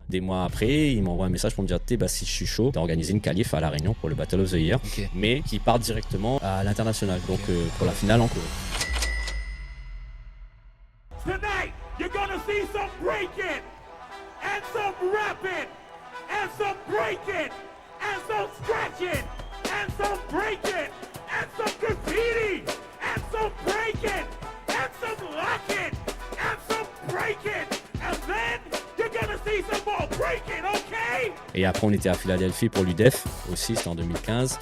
Des mois après, il m'envoie un message pour me dire, bah, si je suis chaud, d'organiser une qualif à La Réunion pour le Battle of the Year, mais qui part directement à l'international, donc pour la finale en Corée. Tonight, you're gonna see some breaking, and some rapping, and some breaking, and some scratching, and some breaking, and some graffiti, and some breaking, and some locking, and some breaking, and then you're gonna see some more breaking, okay? Et après, on était à Philadelphie pour l'UDEF aussi, c'était en 2015.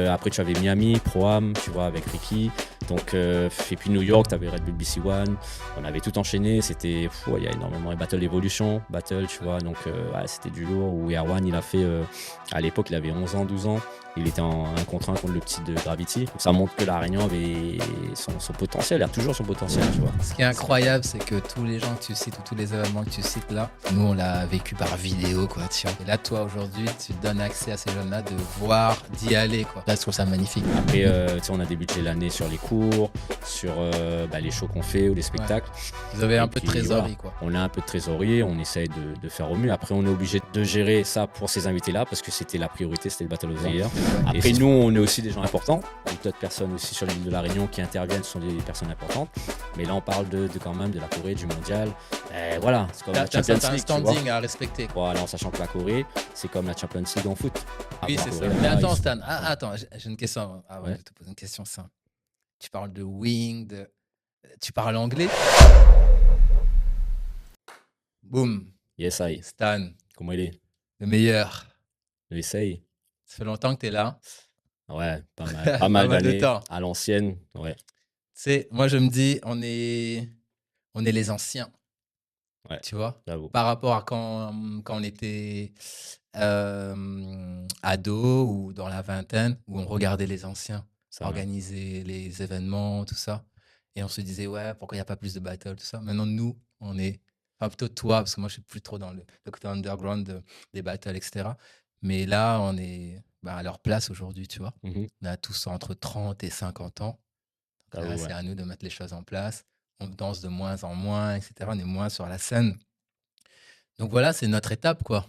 Après, tu avais Miami, Pro-Am, tu vois, avec Ricky. Donc, et puis New York, tu avais Red Bull BC One. On avait tout enchaîné. C'était, il y a énormément de Battle Evolution, Battle, tu vois. Donc, ouais, c'était du lourd. Où Air One, il a fait, à l'époque, il avait 11 ans, 12 ans. Il était en 1 contre 1 contre le petit de Gravity. Donc, ça montre que La Réunion avait son potentiel, il a toujours son potentiel, tu vois. Ce qui est incroyable, c'est que tous les gens que tu cites ou tous les événements que tu cites là, nous, on l'a vécu par vidéo, quoi, tiens. Et là, toi, aujourd'hui, tu donnes accès à ces jeunes-là de voir, d'y aller, quoi. Là, je trouve ça magnifique. Après, tu sais, on a débuté l'année sur les cours, sur les shows qu'on fait ou les spectacles. Vous avez Et un peu de puis, trésorerie, voilà, quoi. on a un peu de trésorerie, on essaye de faire au mieux. Après, on est obligé de gérer ça pour ces invités-là parce que c'était la priorité, c'était le Battle of the Year. Après, nous, on est aussi des gens importants. D'autres personnes aussi sur l'île de La Réunion qui interviennent sont des personnes importantes. Mais là, on parle de quand même de la Corée, du mondial. Et voilà, c'est comme la T'as Champions un League, tu vois. standing à respecter, quoi. Voilà, en sachant que la Corée, c'est comme la Champions League en foot. Oui, Avoir c'est ça. Corée, Mais là, attends, ils- Stan, attends, j'ai une question. Ah ouais, Ouais. je vais te poser une question simple. Tu parles de wing, tu parles anglais? Boum, Yes, I. Stan, Comment il est? le meilleur. J'essaye. Ça fait longtemps que tu es là. Ouais, pas mal, Pas pas mal mal de d'années. temps. À l'ancienne, ouais. Tu sais, moi, je me dis, on est les anciens, Ouais, tu vois, j'avoue. par rapport à quand on était ado ou dans la vingtaine, où on regardait les anciens Ça va. organiser les événements, tout ça. Et on se disait, ouais, pourquoi il n'y a pas plus de battles, tout ça. Maintenant, nous, on est, enfin, plutôt toi, parce que moi, je suis plus trop dans le côté underground des battles, etc. Mais là, on est à leur place aujourd'hui, tu vois. Mhm. On a tous entre 30 et 50 ans. Donc là, J'avoue, c'est ouais. à nous de mettre les choses en place. On danse de moins en moins, etc. On est moins sur la scène. Donc voilà, c'est notre étape, quoi,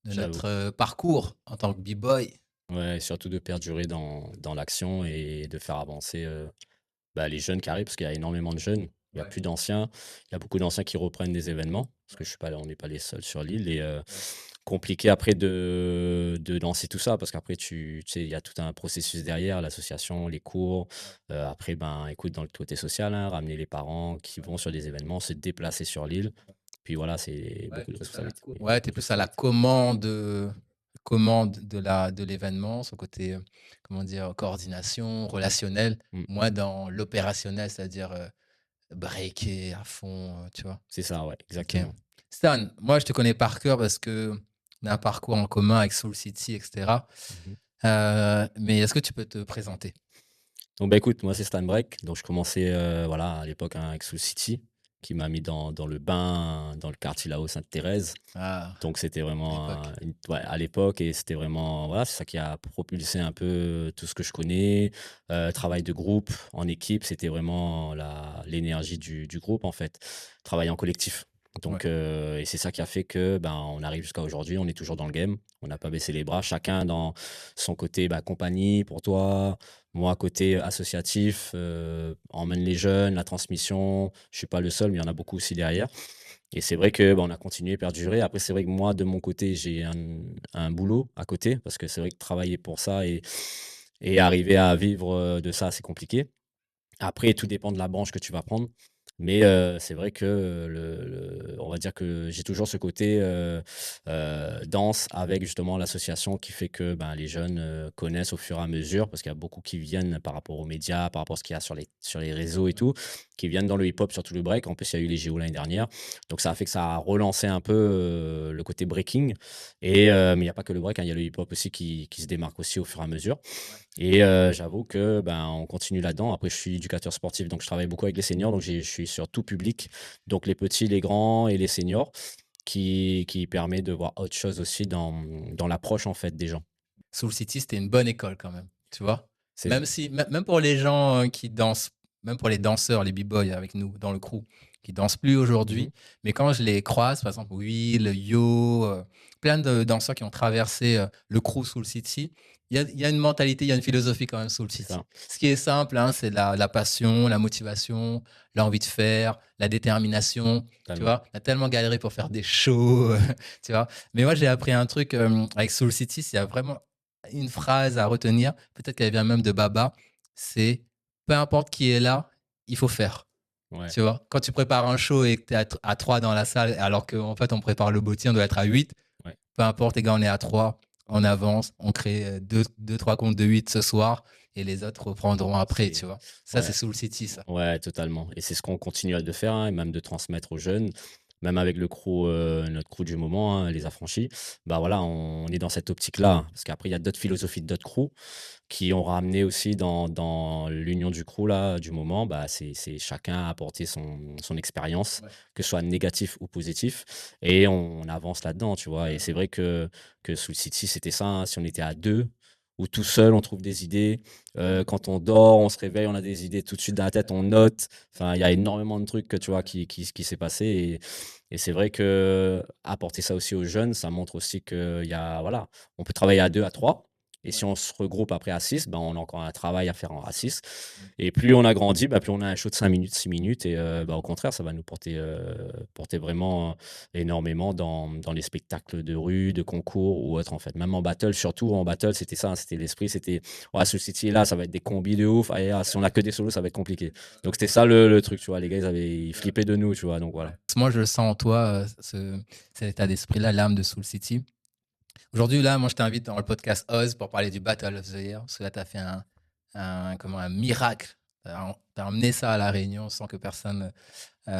de J'avoue. notre parcours en tant que b-boy. Ouais, surtout de perdurer dans l'action et de faire avancer les jeunes qui arrivent, parce qu'il y a énormément de jeunes. Il n'y a Ouais. plus d'anciens. Il y a beaucoup d'anciens qui reprennent des événements, parce que on n'est pas les seuls sur l'île. Et compliqué après de lancer tout ça, parce qu'après, tu sais, il y a tout un processus derrière, l'association, les cours. Après, écoute, dans le côté social, hein, ramener les parents qui vont sur des événements, se déplacer sur l'île. Puis voilà, c'est beaucoup de responsabilités. Ouais, tu es plus à la commande de l'événement, son côté, comment dire, coordination, relationnel. Mm. Moi, dans l'opérationnel, c'est-à-dire breaker à fond, tu vois. C'est ça, ouais, exactement. Ok. Stan, moi, je te connais par cœur parce que on a un parcours en commun avec Soul City, etc. Mhm. Mais est-ce que tu peux te présenter? Donc, écoute, moi, c'est Stan Break. Donc, je commençais à l'époque avec Soul City, qui m'a mis dans le bain, dans le quartier là-haut, Sainte-Thérèse. Ah, Donc, c'était vraiment à l'époque. à l'époque, et c'était vraiment, voilà, c'est ça qui a propulsé un peu tout ce que je connais. Travail de groupe, en équipe, c'était vraiment l'énergie du groupe, en fait. Travailler en collectif. Donc, et c'est ça qui a fait que on arrive jusqu'à aujourd'hui, on est toujours dans le game, on n'a pas baissé les bras, chacun dans son côté compagnie pour toi, moi côté associatif, emmène les jeunes, la transmission, je suis pas le seul, mais il y en a beaucoup aussi derrière. Et c'est vrai que on a continué, perduré. Après, c'est vrai que moi, de mon côté, j'ai un boulot à côté, parce que c'est vrai que travailler pour ça et arriver à vivre de ça, c'est compliqué. Après, tout dépend de la branche que tu vas prendre. Mais c'est vrai que on va dire que j'ai toujours ce côté danse avec justement l'association qui fait que les jeunes connaissent au fur et à mesure, parce qu'il y a beaucoup qui viennent par rapport aux médias, par rapport à ce qu'il y a sur les réseaux et tout, qui viennent dans le hip-hop, surtout le break. En plus, il y a eu les JO l'année dernière. Donc, ça a fait que ça a relancé un peu le côté breaking. Et, mais il n'y a pas que le break, hein, il y a le hip-hop aussi qui se démarque aussi au fur et à mesure. Et j'avoue que on continue là-dedans. Après, je suis éducateur sportif, donc je travaille beaucoup avec les seniors. Donc, je suis sur tout public, donc les petits, les grands et les seniors, qui permet de voir autre chose aussi dans l'approche en fait des gens. Soul City, c'était une bonne école quand même, tu vois. C'est Même pour les gens qui dansent, même pour les danseurs, les b-boys avec nous dans le crew, qui dansent plus Mmh. aujourd'hui. Mais quand je les croise, par exemple, Will, Yo, plein de danseurs qui ont traversé le crew Soul City, il y a une mentalité, il y a une philosophie quand même Soul C'est City. ça, Ce qui est simple, hein, c'est la passion, la motivation, l'envie de faire, la détermination. Tu totalement. vois, on a tellement galéré pour faire des shows, tu vois. Mais moi, j'ai appris un truc avec Soul City, s'il y a vraiment une phrase à retenir, peut-être qu'elle vient même de Baba, c'est peu importe qui est là, il faut faire. Ouais, Tu vois, quand tu prépares un show et que tu es à 3 dans la salle, alors qu'en fait, on prépare le bôtier, on doit être à 8, ouais, peu importe, les gars, on est à 3, on avance, on crée 2-3 comptes de 8 ce soir et les autres reprendront après, c'est tu vois. Ça, c'est ouais. Soul City, ça. Ouais, totalement et c'est ce qu'on continue de faire, hein, et même de transmettre aux jeunes, même avec le crew, notre crew du moment, hein, les affranchis. Bah, voilà, on est dans cette optique-là, hein, parce qu'après il y a d'autres philosophies de d'autres crews qui ont ramené aussi dans l'union du crew là, du moment, bah, c'est chacun a apporté son expérience, Ouais. que ce soit négatif ou positif et on avance là-dedans, tu vois? Et c'est vrai que Soul City, c'était ça, hein, si on était à 2 ou tout seul, on trouve des idées. Quand on dort, on se réveille, on a des idées tout de suite dans la tête, on note. Enfin, il y a énormément de trucs que tu vois qui s'est passé et c'est vrai que apporter ça aussi aux jeunes, ça montre aussi qu'il y a voilà, on peut travailler à 2 à 3 et si Ouais. on se regroupe après à 6 ben, on a encore un travail à faire à 6 Mm. et plus on a grandi, bah, plus on a un show de 5 minutes, 6 minutes et bah, au contraire, ça va nous porter vraiment énormément dans les spectacles de rue, de concours ou autres, en fait. Même en battle, surtout en battle, c'était ça, hein, c'était l'esprit, c'était: «Ouais, ce City là, ça va être des combis de ouf. Ah si on a que des solos, ça va être compliqué». Donc c'était ça le truc, tu vois? Les gars, ils flippaient de nous, tu vois? Donc Ouais. voilà. Moi, je le sens en toi, cet état d'esprit-là, l'âme de Soul City. Aujourd'hui, là, moi, je t'invite dans le podcast Oz pour parler du Battle of the Year, parce que là, tu as fait un miracle. Tu as emmené ça à La Réunion sans que personne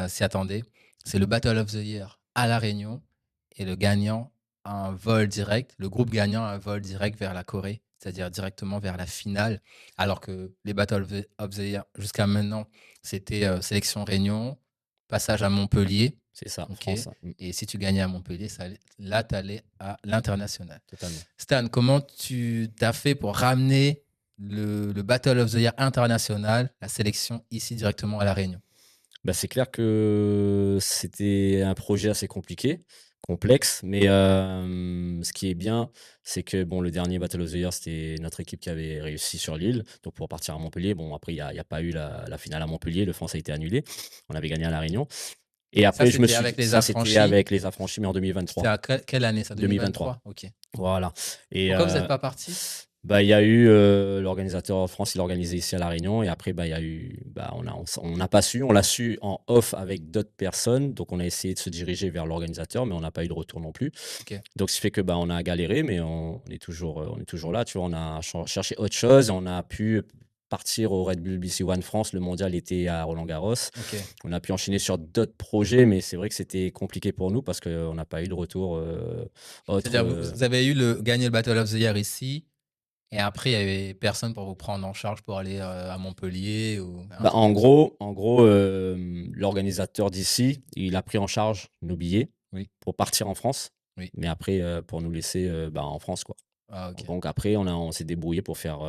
s'y attendait. C'est le Battle of the Year à La Réunion et le gagnant a un vol direct, le groupe gagnant a un vol direct vers la Corée, c'est-à-dire directement vers la finale, alors que les Battle of the Year jusqu'à maintenant, c'était sélection Réunion, passage à Montpellier, C'est ça, ok. France, hein. Et si tu gagnais à Montpellier, là, tu allais à l'international. Totalement. Stan, comment tu t'as fait pour ramener le Battle of the Year international, la sélection ici directement à La Réunion? Bah, c'est clair que c'était un projet assez compliqué, complexe, mais ce qui est bien, c'est que bon, le dernier Battle of the Year, c'était notre équipe qui avait réussi sur l'île, donc pour partir à Montpellier. Bon, après, il y a pas eu la finale à Montpellier, le France a été annulé. On avait gagné à La Réunion et Ça, après je me c'était suis dit avec les ça, c'était affranchis. avec les affranchis, mais en C'était 2023. à quelle année ça? 2023, 2023? OK. voilà et Pourquoi vous n'êtes pas partis? bah, il y a eu, l'organisateur en France, il a organisé ici à La Réunion et après, bah, il y a eu bah, on n'a pas su, on l'a su en off avec d'autres personnes, donc on a essayé de se diriger vers l'organisateur, mais on n'a pas eu de retour non plus. OK. Donc ce qui fait que, bah, on a galéré, mais on est toujours là, tu vois? On a cherché autre chose et on a pu partir au Red Bull BC One France, le mondial était à Roland-Garros. OK. On a pu enchaîner sur d'autres projets, mais c'est vrai que c'était compliqué pour nous parce qu'on n'a pas eu de retour, autre, C'est-à-dire vous avez eu gagné le Battle of the Year ici et après il y avait personne pour vous prendre en charge pour aller, à Montpellier ou un bah, truc en comme ça? gros en gros, l'organisateur d'ici, il a pris en charge nos billets Oui, pour partir en France, oui. mais après, pour nous laisser, bah, en France, quoi. Ah OK, Donc après, on s'est débrouillé pour faire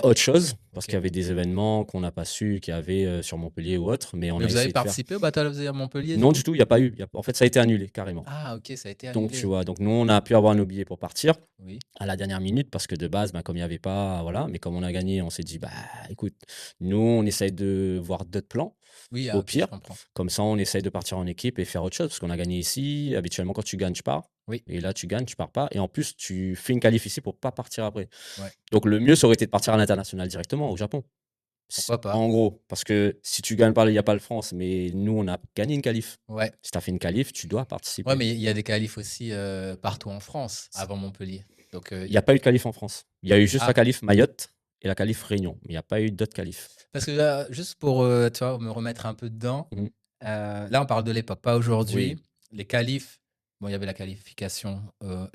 autre chose, parce qu'il y OK. avait des événements qu'on n'a pas su qu'il y avait, sur Montpellier ou autre, mais on Mais a vous avez essayé de faire participé au Battle of the Year Montpellier du non coup? du tout, il y a pas eu, en fait, ça a été annulé carrément. Ah OK, ça a été Donc tu annulé. vois? Donc nous, on a pu avoir nos billets pour partir Oui. à la dernière minute parce que de base, ben, comme il y avait pas voilà, mais comme on a gagné, on s'est dit: «Bah, écoute, nous, on essaye de voir d'autres plans, Oui, ah au OK, je pire, comprends. comme ça, on essaye de partir en équipe et faire autre chose», parce qu'on a gagné ici. Habituellement, quand tu gagnes, tu pars Oui, et là, tu gagnes, tu pars pas et en plus, tu fais une qualif ici pour pas partir après. ouais. Donc le mieux, ça aurait été de partir à l'international directement, au Japon. Pourquoi pas? En gros, parce que si tu gagnes pas, il y a pas le France, mais nous, on a gagné une qualif. Ouais. Si tu as fait une qualif, tu dois Ouais, participer. mais il y a des qualifs aussi, partout en France avant Montpellier. Donc, Il y a pas eu de qualif en France. Il y a eu juste la ah, qualif Mayotte et la qualif Réunion, mais il y a pas eu d'autres qualifs. parce que juste pour, tu vois, me remettre un peu dedans, Mmh. là, on parle de l'époque, pas aujourd'hui. Oui. Les qualifs, bon, il y avait la qualification,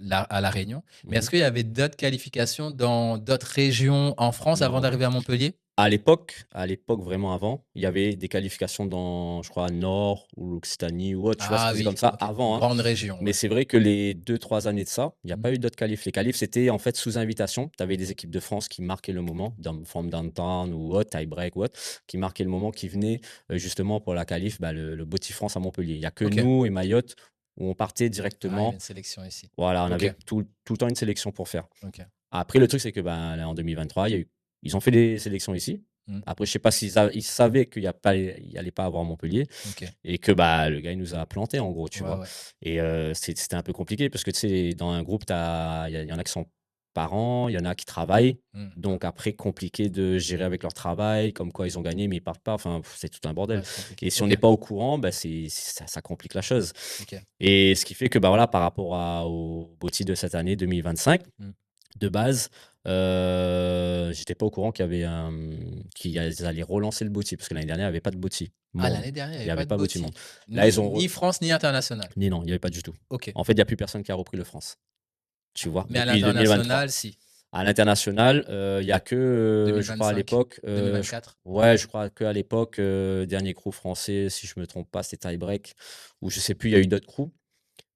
à La Réunion, mais Mmh. est-ce qu'il y avait d'autres qualifications dans d'autres régions en France avant Non, d'arriver à Montpellier? À l'époque, vraiment avant, il y avait des qualifications dans, je crois, Nord ou l'Occitanie ou autre, tu vois? Ça Ah faisait comme oui, ça OK. avant, hein. Grande région, Mais ouais. c'est vrai que les 2 3 années de ça, il y a Mmh. pas eu d'autres qualifs. Les qualifs, c'était en fait sous invitation. Tu avais des équipes de France qui marquaient le moment, from downtown ou autre, tie break ou autre, qui marquaient le moment, qui venaient, justement pour la qualif, bah, le BOTY France à Montpellier. Il y a que OK. nous et Mayotte où on partait Ah, il y avait une directement. sélection ici. Voilà, on OK, avait tout le temps une sélection pour faire. OK. Après le truc, c'est que, ben, là, en 2023, il y a eu ils ont fait des sélections ici. Mmh. Après, je sais pas ils savaient il y allait pas avoir Montpellier OK. et que, bah, le gars, il nous a plantés, en gros, tu Ouais, vois? ouais. Et c'était un peu compliqué parce que, tu sais, dans un groupe, il y en a qui sont parents, il y en a qui travaillent. Mmh. Donc après, compliqué de gérer avec leur travail, comme quoi ils ont gagné, mais ils partent pas. Enfin, c'est tout un bordel. Ouais, c'est Et compliqué. si on OK, n'est pas au courant, bah, ça complique la chose. OK. Et ce qui fait que, bah, voilà, par rapport au BOTY de cette année 2025, Mmh. de base, j'étais pas au courant qu'ils allaient relancer le BOTY parce que l'année dernière, il y avait pas de BOTY Ah, monde. l'année dernière, il y Il y avait avait pas de pas BOTY monde. bottis? Là, ils Ni ont re ni France, ni international? ni non, il y avait pas du tout. OK. En fait, il y a plus personne qui a repris le France, tu vois? Mais à Depuis 2023. l'international, si? À l'international, il y a que, je crois à 2025? l'époque, je 2024? ouais, je crois qu'à l'époque, dernier crew français, si je me trompe pas, c'était Tie Break ou je sais plus, il y a eu d'autres crews.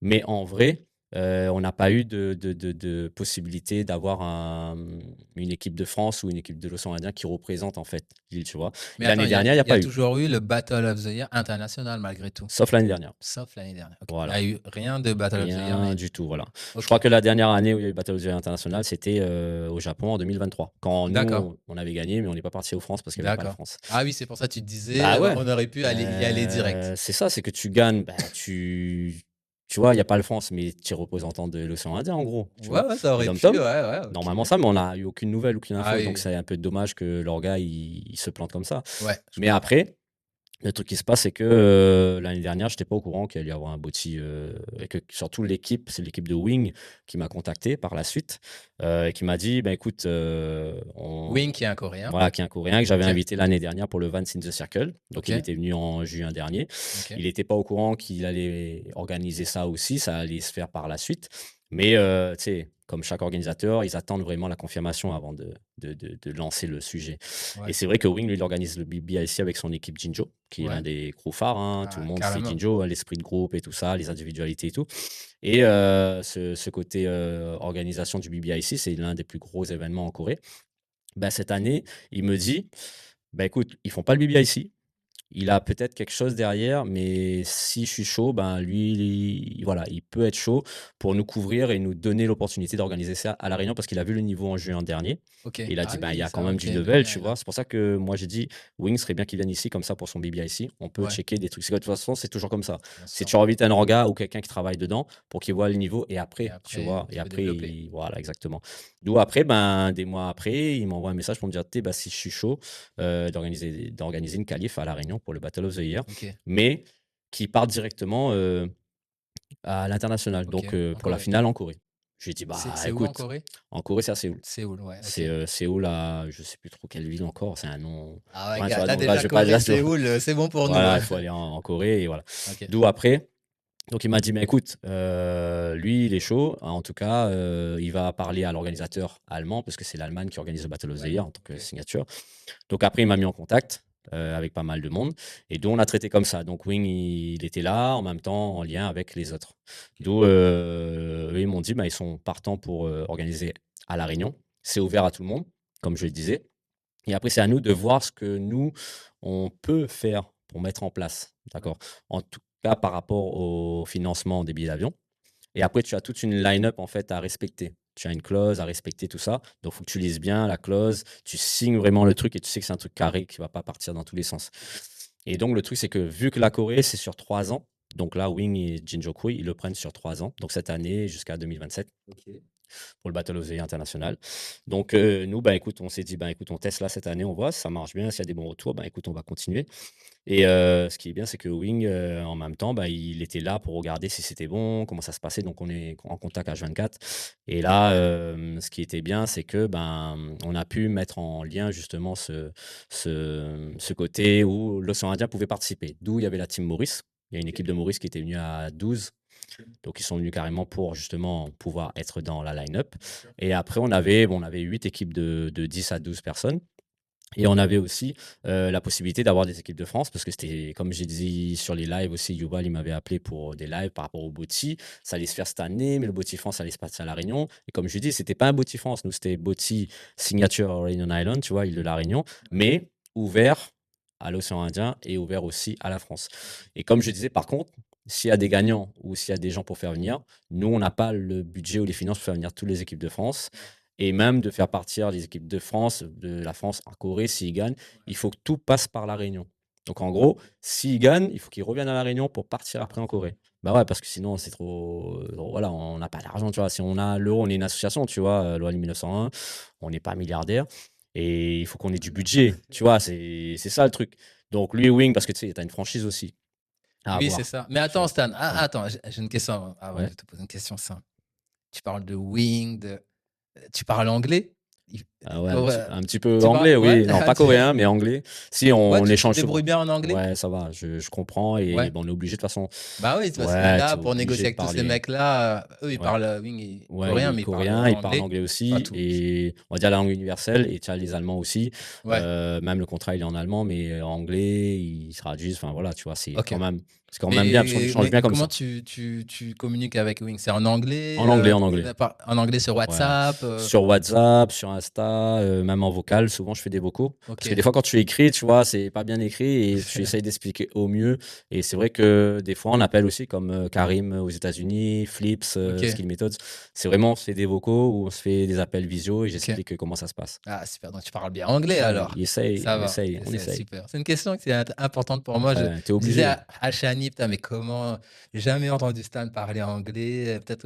Mais en vrai, on n'a pas eu de possibilité d'avoir une équipe de France ou une équipe de l'océan Indien qui représente en fait l'île, tu vois? Mais Et attends, l'année dernière, il y a il y a pas eu, toujours eu le Battle of the Year international malgré tout? sauf l'année dernière. Sauf l'année dernière, OK. Il y Voilà, a eu rien de Battle of the Year rien l'année du tout, voilà. Je OK, crois que la dernière année où il y a eu Battle of the Year International, c'était, au Japon en 2023. Quand d'accord, nous, on avait gagné, mais on n'est pas parti aux France parce qu'il y avait pas la d'accord. France. Ah oui, c'est pour ça que tu te disais, Bah ouais, on aurait pu y aller direct. c'est ça, c'est que tu gagnes, bah, tu vois, il y a pas le France, mais tu es représentant de l'océan Indien en gros, tu Ouais, vois? ouais, ça Les aurait pu, dom-toms. ouais, ouais, OK. Normalement ça, mais on n'a eu aucune nouvelle, aucune Ah info, oui, donc oui. c'est un peu dommage que leur gars, il se plante comme ça. Ouais, je Mais comprends. après, le truc qui se passe, c'est que, l'année dernière, j'étais pas au courant qu'il allait y avoir un BOTY, et que surtout l'équipe, c'est l'équipe de Wing qui m'a contacté par la suite, et qui m'a dit: «Bah, écoute, on» Wing qui est un Coréen. voilà, qui est un Coréen que j'avais OK, invité l'année dernière pour le Vans in the Circle. Donc il OK, était venu en juin dernier. OK. Il était pas au courant qu'il allait organiser ça aussi, ça allait se faire par la suite. Mais, tu sais, comme chaque organisateur, ils attendent vraiment la confirmation avant de lancer le sujet. Et Ouais, c'est vrai que Wing, lui, il organise le BBIC avec son équipe Jinjo, qui est l'un ouais. des crews phares, hein. Tout le Ah, monde sait carrément. Jinjo, hein, l'esprit de groupe et tout ça, les individualités et tout. Et ce côté, organisation du BBIC, c'est l'un des plus gros événements en Corée. Bah, cette année, il me dit: «Bah, écoute, ils font pas le BBIC, il a peut-être quelque chose derrière, mais si je suis chaud, ben, lui, voilà, il peut être chaud pour nous couvrir et nous donner l'opportunité d'organiser ça à La Réunion parce qu'il a vu le niveau en juin dernier. OK. Il a dit: Ah «Ben, il y oui, a quand ça, même OK, du mine de level», tu rien, vois? là. C'est pour ça que moi j'ai dit: «Wing serait bien qu'il vienne ici comme ça pour son BBIC, on peut Ouais, checker des trucs». C'est que de toute façon, c'est toujours comme ça. bien C'est sûr. tu invites un orga ou quelqu'un qui travaille dedans pour qu'il voit le niveau et Et après, tu après, vois? Et tu peux après développer. voilà, exactement. D'où après, ben, des mois après, il m'envoie un message pour me dire: «Tu sais, bah, si je suis chaud, d'organiser une qualif à La Réunion pour le Battle of the Year». OK, Mais qui partent directement, à l'international, OK, donc en pour la Corée. finale en Corée. J'ai dit: «Bah, C'est où en écoute», Corée? en Corée, c'est à Séoul. Séoul, ouais, OK. C'est, Séoul à je sais plus trop quelle ville encore, c'est un nom, Ah ouais, ouais, tu gars, vois? là Donc là, je déjà vais pas Corée, là, tu vois? Séoul, c'est bon pour nous, Voilà, hein. il faut aller en Corée et voilà. OK, D'où après, donc il m'a dit: «Mais écoute, lui, il est chaud. En tout cas, il va parler à l'organisateur allemand», parce que c'est l'Allemagne qui organise le Battle of the Year l'Allemagne, en tant que OK. signature. Donc après, il m'a mis en contact, avec pas mal de monde et d'où on a traité comme ça. Donc Wing, il était là, en même temps en lien avec les autres. OK. D'où, eux, ils m'ont dit: «Bah, ils sont partants pour, organiser à La Réunion». C'est ouvert à tout le monde, comme je le disais et après c'est à nous de voir ce que nous, on peut faire pour mettre en place, d'accord? En tout cas par rapport au financement des billets d'avion. Et après, tu as toute une line-up en fait à respecter. Tu as une clause à respecter, tout ça. Donc, il faut que tu lises bien la clause, tu signes vraiment le truc et tu sais que c'est un truc carré qui va pas partir dans tous les sens. Et donc, le truc, c'est que vu que la Corée, c'est sur 3 ans, donc là, Wing et Jinjoku, ils le prennent sur 3 ans. Donc, cette année jusqu'à 2027 OK. pour le Battle of the Year international. Donc, nous, bah, écoute, on s'est dit, bah, écoute, on teste là cette année, on voit si ça marche bien, s'il y a des bons retours, bah, écoute, on va continuer. Et ce qui est bien, c'est que Wing, en même temps, bah, il était là pour regarder si c'était bon, comment ça se passait. Donc on est en contact H24 et là, ce qui était bien, c'est que, ben, on a pu mettre en lien justement ce côté où l'océan Indien pouvait participer. D'où il y avait la team Maurice. Il y a une équipe de Maurice qui était venue à 12, donc ils sont venus carrément pour justement pouvoir être dans la line-up Bien sûr. et après on avait 8 équipes de 10 à 12 personnes Et on avait aussi, la possibilité d'avoir des équipes de France parce que c'était comme j'ai dit sur les lives aussi, Yuval, il m'avait appelé pour des lives par rapport au BOTY. Ça allait se faire cette année, mais le BOTY France allait se passer à La Réunion et comme je lui dis, c'était pas un BOTY France, nous, c'était BOTY Signature Réunion Island, tu vois, île de La Réunion, mais ouvert à l'océan Indien et ouvert aussi à la France. Et comme je disais, par contre, s'il y a des gagnants ou s'il y a des gens pour faire venir, nous, on n'a pas le budget ou les finances pour faire venir toutes les équipes de France et même de faire partir les équipes de France, de la France en Corée, s'ils gagnent, il faut que tout passe par La Réunion. Donc en gros, s'ils gagnent, il faut qu'ils reviennent à La Réunion pour partir après en Corée. Bah ouais, parce que sinon, c'est trop. Voilà, on n'a pas d'argent, tu vois. Si on a l'euro, on est une association, tu vois, loi 1901, on n'est pas milliardaire. Et il faut qu'on ait du budget, tu vois, c'est ça le truc. Donc lui, Wing, parce que tu sais, tu as une franchise aussi à Oui, c'est avoir. ça. Mais Tu attends, vois. Stan, Ouais. attends, j'ai une question avant de Ouais. te poser une question simple. Tu parles de wing, tu parles anglais? Il Ah ouais, pour, un petit peu tu parles anglais, ouais? oui. Non, pas coréen, mais anglais. Si, Ouais, on tu te échange débrouilles souvent. bien en anglais? Ouais, ça va, je comprends et Ouais. bon, on est obligé de toute façon. Bah oui, parce que Ouais, tu là, es pour obligé négocier de avec tous ces parler. mecs-là, eux, ils Ouais. parlent wing et Ouais, coréen, il est mais ils parlent coréen, il parle anglais, anglais pas aussi tout. et on va dire la langue universelle et tu as les Allemands aussi. Ouais, Même le contrat, il est en allemand, mais en anglais, ils traduisent. Enfin voilà, tu vois, OK. c'est quand même bien parce qu'on échange Mais bien comme comment ça. tu communiques avec Wing? C'est en anglais, En anglais, en anglais. en anglais sur Ouais. WhatsApp, Sur WhatsApp, sur Insta, même en vocal, souvent je fais des vocaux. Parce que OK. des fois quand tu écris, tu vois, c'est pas bien écrit et tu essayes d'expliquer au mieux. Et c'est vrai que des fois on appelle aussi comme Karim aux États-Unis, Flips, OK, Skill Methods. C'est des vocaux où on se fait des appels visio et OK. j'explique comment ça se passe. Ah super, donc tu parles bien anglais Ouais, alors? il essaye, Ça on va, essaye, on c'est essaye. super. C'est une question qui est importante pour moi. Je Ouais, t'es disais obligé. à Chani: «Putain, mais comment j'ai jamais entendu Stan parler anglais». Peut-être,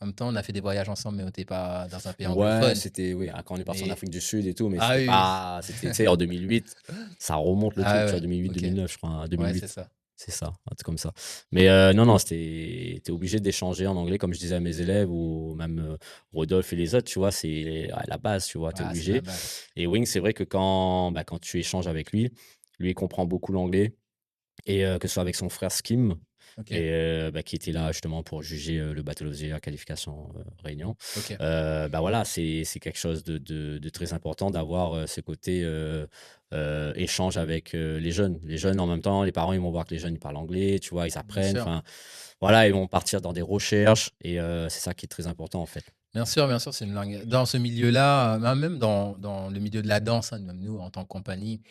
en même temps, on a fait des voyages ensemble, mais on était pas dans un pays Ouais, anglophone. c'était, oui, quand on est parti en Mais Afrique du Sud et tout, mais ah oui, oui. c'était, tu sais, en 2008, ça remonte le truc, Ah tu vois, ouais, OK. 2008-2009, je crois, hein, Ouais, c'est 2008. ça. C'est ça, un truc comme ça. Mais non, non, t'es obligé d'échanger en anglais, comme je disais à mes élèves, ou même Rodolphe et les autres, tu vois, c'est à la base, tu vois, t'es Ah, c'est la obligé. base. Et Wing, c'est vrai que quand tu échanges avec lui, lui, il comprend beaucoup l'anglais, et que ce soit avec son frère Skim, OK, et qui était là justement pour juger le Battle of the Year qualification réunion. OK. Voilà, c'est quelque chose de très important d'avoir ce côté échange avec les jeunes. Les jeunes, en même temps, les parents, ils vont voir que les jeunes, ils parlent anglais, tu vois, ils Bien apprennent. sûr. Enfin, voilà, ils vont partir dans des recherches et c'est ça qui est très important, en fait. Bien sûr, c'est une langue. Dans ce milieu-là, même dans le milieu de la danse, hein, même nous, en tant que compagnie,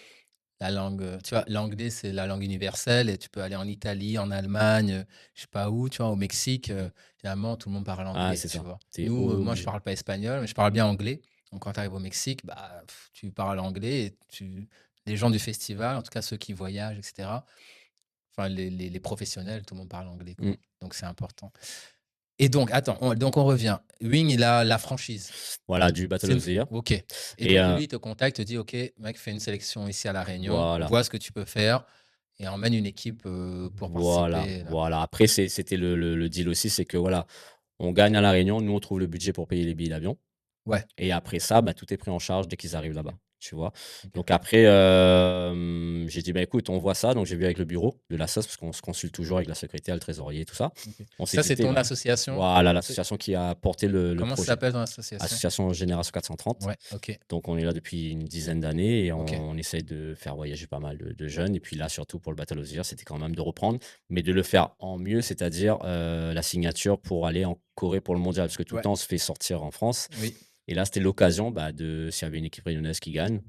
la langue, tu vois, l'anglais, c'est la langue universelle et tu peux aller en Italie, en Allemagne, je sais pas où, tu vois, au Mexique, finalement, tout le monde parle Ah, anglais, c'est tu ça. vois. Tu es Nous, moi, je obligé. parle pas espagnol, mais je parle bien anglais. Donc, quand tu arrives au Mexique, bah, tu parles anglais et les gens du festival, en tout cas ceux qui voyagent, etc., enfin, les professionnels, tout le monde parle anglais, quoi. Mm. Donc, c'est important. Et donc, attends, donc on revient. Wing, il a la franchise. Voilà, du Battle C'est of une the Year. OK. Et Et donc lui, il te contacte, te dit: «OK, mec, fais une sélection ici à La Réunion, voilà. vois ce que tu peux faire et emmène une équipe, pour Voilà, participer là-bas». voilà. Après, c'était le deal aussi, c'est que voilà, on gagne à La Réunion, nous on trouve le budget pour payer les billets d'avion. Ouais, Et après ça, bah, tout est pris en charge dès qu'ils arrivent là-bas, tu vois? OK, Donc après, j'ai dit: «Bah, écoute, on voit ça». Donc j'ai vu avec le bureau de l'ASSOS parce qu'on se consulte toujours avec la secrétaire, le trésorier, tout ça. OK. On s'est Ça, dit: c'est «Tu ton bah» association? voilà, C'est l'association qui a porté le comment ça projet. s'appelle ton association? Association Génération 430. Ouais, OK, Donc on est là depuis une dizaine d'années et OK. on essaye de faire voyager pas mal de jeunes et puis là, surtout pour le Battle of the Year, c'était quand même de reprendre, mais de le faire en mieux, c'est-à-dire, la signature pour aller en Corée pour le mondial. Parce que tout le Ouais, temps, on se fait sortir en France oui, et là, c'était l'occasion, s'il y avait une équipe réunionnaise qui gagne,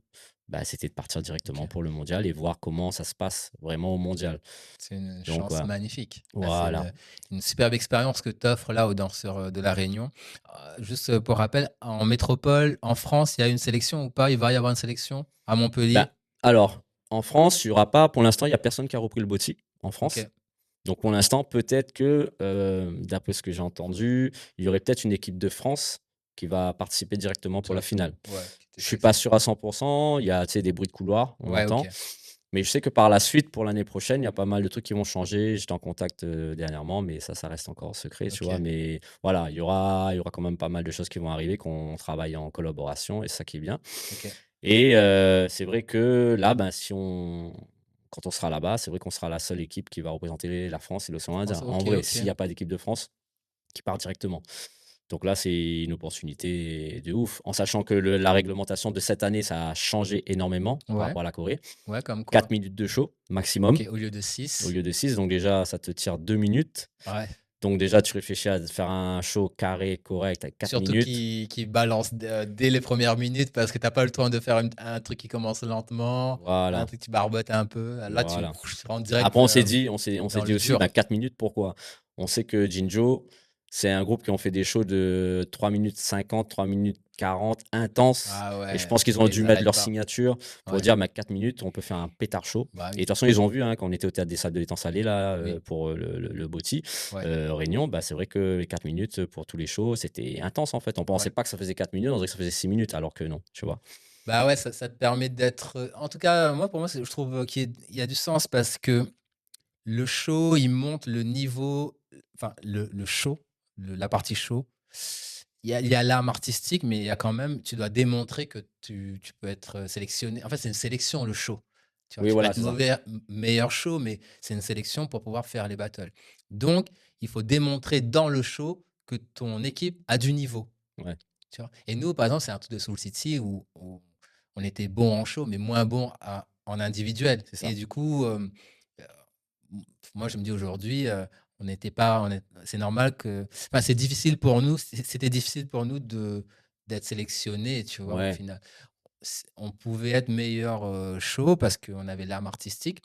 c'était de partir directement OK. pour le mondial et voir comment ça se passe vraiment au mondial. C'est une Donc chance voilà, magnifique. Là, c'est voilà. une superbe expérience que tu offres là aux danseurs, de La Réunion. Juste, pour rappel, en métropole, en France, il y a une sélection ou pas? Il va y avoir une sélection à Bah, Montpellier? alors, en France, il y aura pas pour l'instant, il y a personne qui a repris le BOTY en France. OK. Donc pour l'instant, peut-être que, d'après ce que j'ai entendu, il y aurait peut-être une équipe de France qui va participer directement pour la Directement, finale. ouais, qui était Je suis pas sélectionné. sûr à 100. Il y a, tu sais, des bruits de couloir, on Ouais, entend. OK, Mais je sais que par la suite, pour l'année prochaine, il y a pas mal de trucs qui vont changer. J'étais en contact, dernièrement, mais ça reste encore secret, tu vois? OK, Mais voilà, il y aura quand même pas mal de choses qui vont arriver, qu'on travaille en collaboration et c'est ça qui est bien. OK. Et c'est vrai que là, si on quand on sera là-bas, c'est vrai qu'on sera la seule équipe qui va représenter la France et l'océan France, Indien. En OK, vrai, OK. s'il y a pas d'équipe de France qui part directement. Donc là, c'est une opportunité de ouf, en sachant que la réglementation de cette année, ça a changé énormément par Ouais, rapport à la Corée. ouais, comme 4 quoi? minutes de show maximum OK, au lieu de au 6. lieu de 6. Donc déjà, ça te tire 2 minutes. Ouais. Donc déjà, tu réfléchis à faire un show carré, correct, avec 4 Surtout minutes. qui balance dès les premières minutes parce que tu as pas le temps de faire un truc qui commence lentement, un Voilà, truc qui barbote un peu. Là, tu voilà. rentres direct, Après, on s'est dans dit le aussi, dur. bah, 4 minutes, pourquoi? On sait que Jinjo, c'est un groupe qui ont fait des shows de 3 minutes 50, 3 minutes 40, intenses, Ah et je ouais, pense qu'ils ont et dû ils mettre arrêtent leur pas. signature pour Ouais, dire: «Bah, 4 minutes, on peut faire un pétard show», bah et de oui, toute façon, ils ont vu, hein, quand on était au théâtre des Sables de l'Étang Salé là, oui, pour, le BOTY, ouais, Réunion, bah, c'est vrai que les 4 minutes, pour tous les shows, c'était intense, en fait. On pensait ouais. pas que ça faisait 4 minutes, on dirait que ça faisait 6 minutes, alors que non, tu vois? Bah ouais, ça te permet d'être, en tout cas, moi, pour moi, je trouve qu'il y a du sens parce que le show, il monte le niveau, enfin le show, la partie show, il y a l'arme artistique, mais il y a quand même tu dois démontrer que tu peux être, sélectionné. En fait, c'est une sélection le show. Tu vois? Oui, Tu peux voilà, être c'est ça. meilleur show, mais c'est une sélection pour pouvoir faire les battles. Donc il faut démontrer dans le show que ton équipe a du niveau, Ouais, tu vois? Et nous, par exemple, c'est un truc de Soul City où on était bon en show, mais moins bon en individuel c'est et ça. du coup, M moi, je me dis aujourd'hui, on n'était pas on est c'est normal que enfin, c'est difficile pour nous, c'était difficile pour nous d'être sélectionnés, tu vois, au Ouais. final. On pouvait être meilleur, show parce qu'on avait l'âme artistique,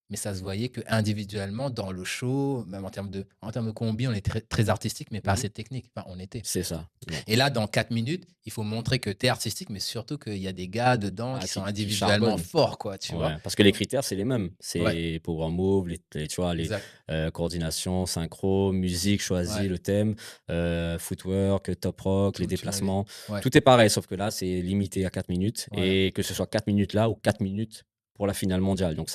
mais ça se voyait qu'individuellement dans le show, même en termes de combi, on est très très artistique, mais pas Mmh. assez technique. Enfin, on était. C'est ça. Non. Et là, dans 4 minutes, il faut montrer que tu es artistique, mais surtout qu'il y a des gars dedans Ah, qui sont qui individuellement charbonne. forts, quoi, tu vois? Ouais, parce que les critères, c'est les mêmes. Ouais, C'est power move, tu vois, exact. coordination, synchro, musique choisie, Ouais, le thème, footwork, top rock, les tu m'as dit. déplacements. Ouais, Tout est pareil, sauf que là, c'est limité à 4 minutes, ouais. et que ce soit 4 minutes là ou 4 minutes pour la finale mondiale. Donc OK.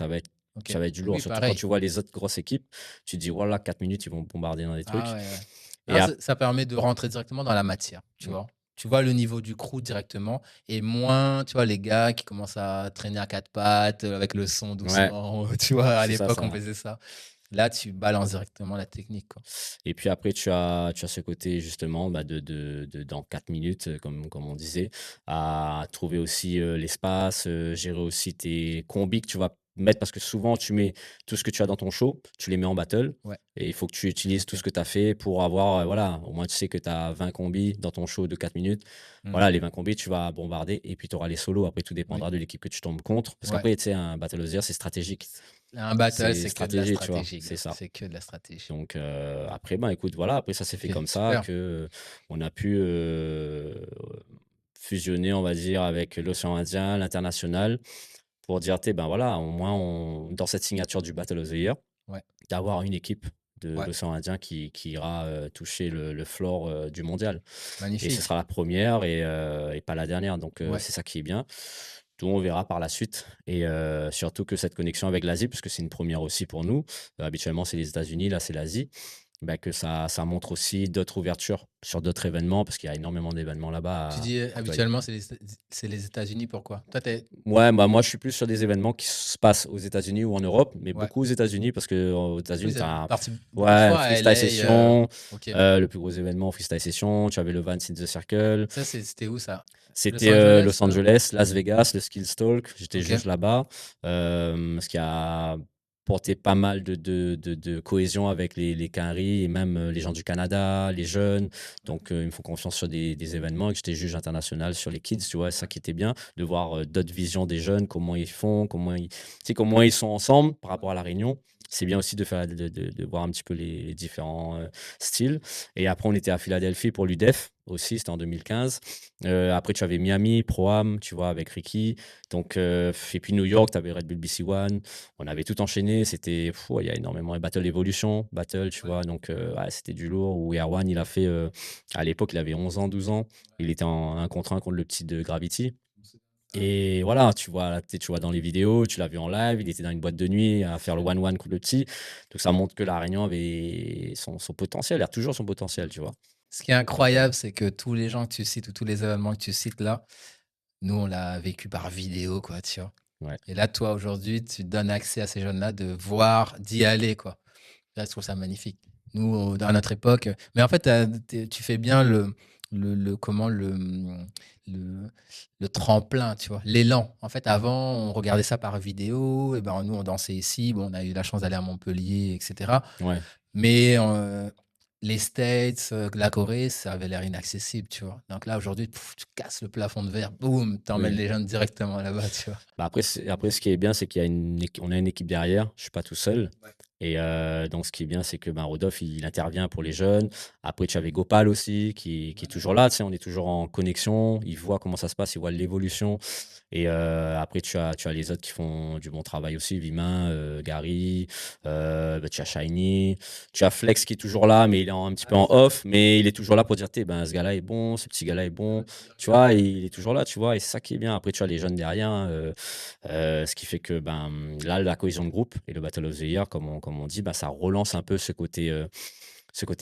ça va être du lourd. Oui, Surtout quand pareil. tu vois les autres grosses équipes, tu te dis: «Voilà, 4 minutes, ils vont bombarder dans des Ah trucs», ouais, ouais. et Ah, ça permet de rentrer directement dans la matière, tu mmh, vois? Tu vois le niveau du crew directement et moins, tu vois, les gars qui commencent à traîner à 4 pattes, avec le son ouais, doucement, tu vois? À c'est ça, l'époque, on ça. faisait ça. Là, tu balances directement la technique, quoi. Et puis après, tu as ce côté justement, bah, dans 4 minutes, comme on disait, à trouver aussi, l'espace, gérer aussi tes combis que tu vas mettre, parce que souvent tu mets tout ce que tu as dans ton show, tu les mets en battle, Ouais, et il faut que tu utilises tout OK. ce que tu as fait pour avoir, voilà, au moins tu sais que tu as 20 combis dans ton show de 4 minutes. Mmh. Voilà, les 20 combis, tu vas bombarder, et puis tu auras les solos. Après, tout Oui, dépendra de l'équipe que tu tombes contre, parce ouais. qu'après, tu sais, un battle of the year, c'est stratégique. Un battle, C'est c'est que de la stratégie, tu vois? stratégie, C'est gars. ça. C'est que de la stratégie. Donc après, ben, écoute, voilà, après ça s'est fait OK, comme ça super. que, on a pu, fusionner, on va dire, avec l'océan Indien, l'international, pour dire: «Tu Ben, voilà, au moins on dans cette signature du Battle of the Year, Ouais, d'avoir une équipe de ouais, l'océan Indien qui ira, toucher le floor, du mondial», et ce magnifique. sera la première, et pas la dernière, donc Ouais. c'est ça qui est bien. Tout on verra par la suite, et surtout que cette connexion avec l'Asie, puisque c'est une première aussi pour nous, habituellement c'est les États-Unis, là c'est l'Asie, bah, que ça montre aussi d'autres ouvertures sur d'autres événements, parce qu'il y a énormément d'événements Tu là-bas à dis, côtoyer. habituellement, c'est les États-Unis, pourquoi? Toi, tu Ouais, bah, moi je suis plus sur des événements qui se passent aux États-Unis ou en Europe, mais ouais. beaucoup aux États-Unis, parce qu'aux Oui, États-Unis vous tu êtes as, parti beaucoup de ouais, fois à Freestyle LA, Session, OK. le plus gros événement Freestyle Session, tu avais le Vans in the Circle, Ça, c'était où ça? Los c'était, Angeles, Los Angeles, Las Vegas, le Skills Talk, j'étais OK. juste là-bas, ce qui a porté pas mal de cohésion avec les Quinri, et même, les gens du Canada, les jeunes. Donc ils me font confiance sur des événements, et que j'étais juge international sur les kids, tu vois? C'est ça qui était bien, de voir, d'autres visions des jeunes, comment ils font, comment ils sont ensemble par rapport à la Réunion. C'est bien aussi de faire de voir un petit peu les différents, styles, et après on était à Philadelphie pour l'UDEF aussi, c'était en 2015. Après tu avais Miami, Pro-Am, tu vois? Avec Ricky. Donc et puis New York, tu avais Red Bull BC One. On avait tout enchaîné, c'était fou, il y a énormément, et Battle Evolution, Battle, tu Ouais. vois? Donc ouais, c'était du lourd, où Erwan, il a fait, à l'époque, il avait 11 ans, 12 ans. Il était en 1 contre 1 contre le petit de Gravity, et voilà, tu vois dans les vidéos, tu l'as vu en live, il était dans une boîte de nuit à faire le one one contre le petit. Donc ça montre que La Réunion avait son potentiel, elle a toujours son potentiel, tu vois? Ce qui est incroyable, c'est que tous les gens que tu cites ou tous les événements que tu cites là, nous, on l'a vécu par vidéo, quoi, tu vois? Ouais. Et là, toi, aujourd'hui, tu donnes accès à ces jeunes-là de voir, d'y aller, quoi. Là, je trouve ça magnifique. Nous, à notre époque, mais en fait, tu fais bien comment le, le tremplin, tu vois, l'élan. En fait, avant, on regardait ça par vidéo, et ben nous, on dansait ici. Bon, on a eu la chance d'aller à Montpellier, etc. Ouais, Mais les States, la Corée, ça avait l'air inaccessible, tu vois. Donc là, aujourd'hui, pouf, tu casses le plafond de verre, boum, t'emmènes oui. les jeunes directement là-bas, tu vois. Bah, après ce qui est bien, c'est qu'il y a on a une équipe derrière, je suis pas tout seul Ouais. et donc ce qui est bien, c'est que, ben, Rodolphe, il intervient pour les jeunes. Après, tu avais Gopal aussi qui est toujours là, tu sais, on est toujours en connexion. Il voit comment ça se passe, il voit l'évolution et après tu as les autres qui font du bon travail aussi, Vimain, Gary, bah, tu as Shiny, tu as Flex qui est toujours là, mais il est un petit peu en off, mais il est toujours là pour dire: «Tu ben, ce gars-là est bon, ce petit gars-là est bon». Tu vois? Il est toujours là, tu vois? Et c'est ça qui est bien. Après, tu as les jeunes derrière, hein, ce qui fait que, ben, là, la cohésion de groupe et le Battle of the Year, comme on dit, bah, ça relance un peu ce côté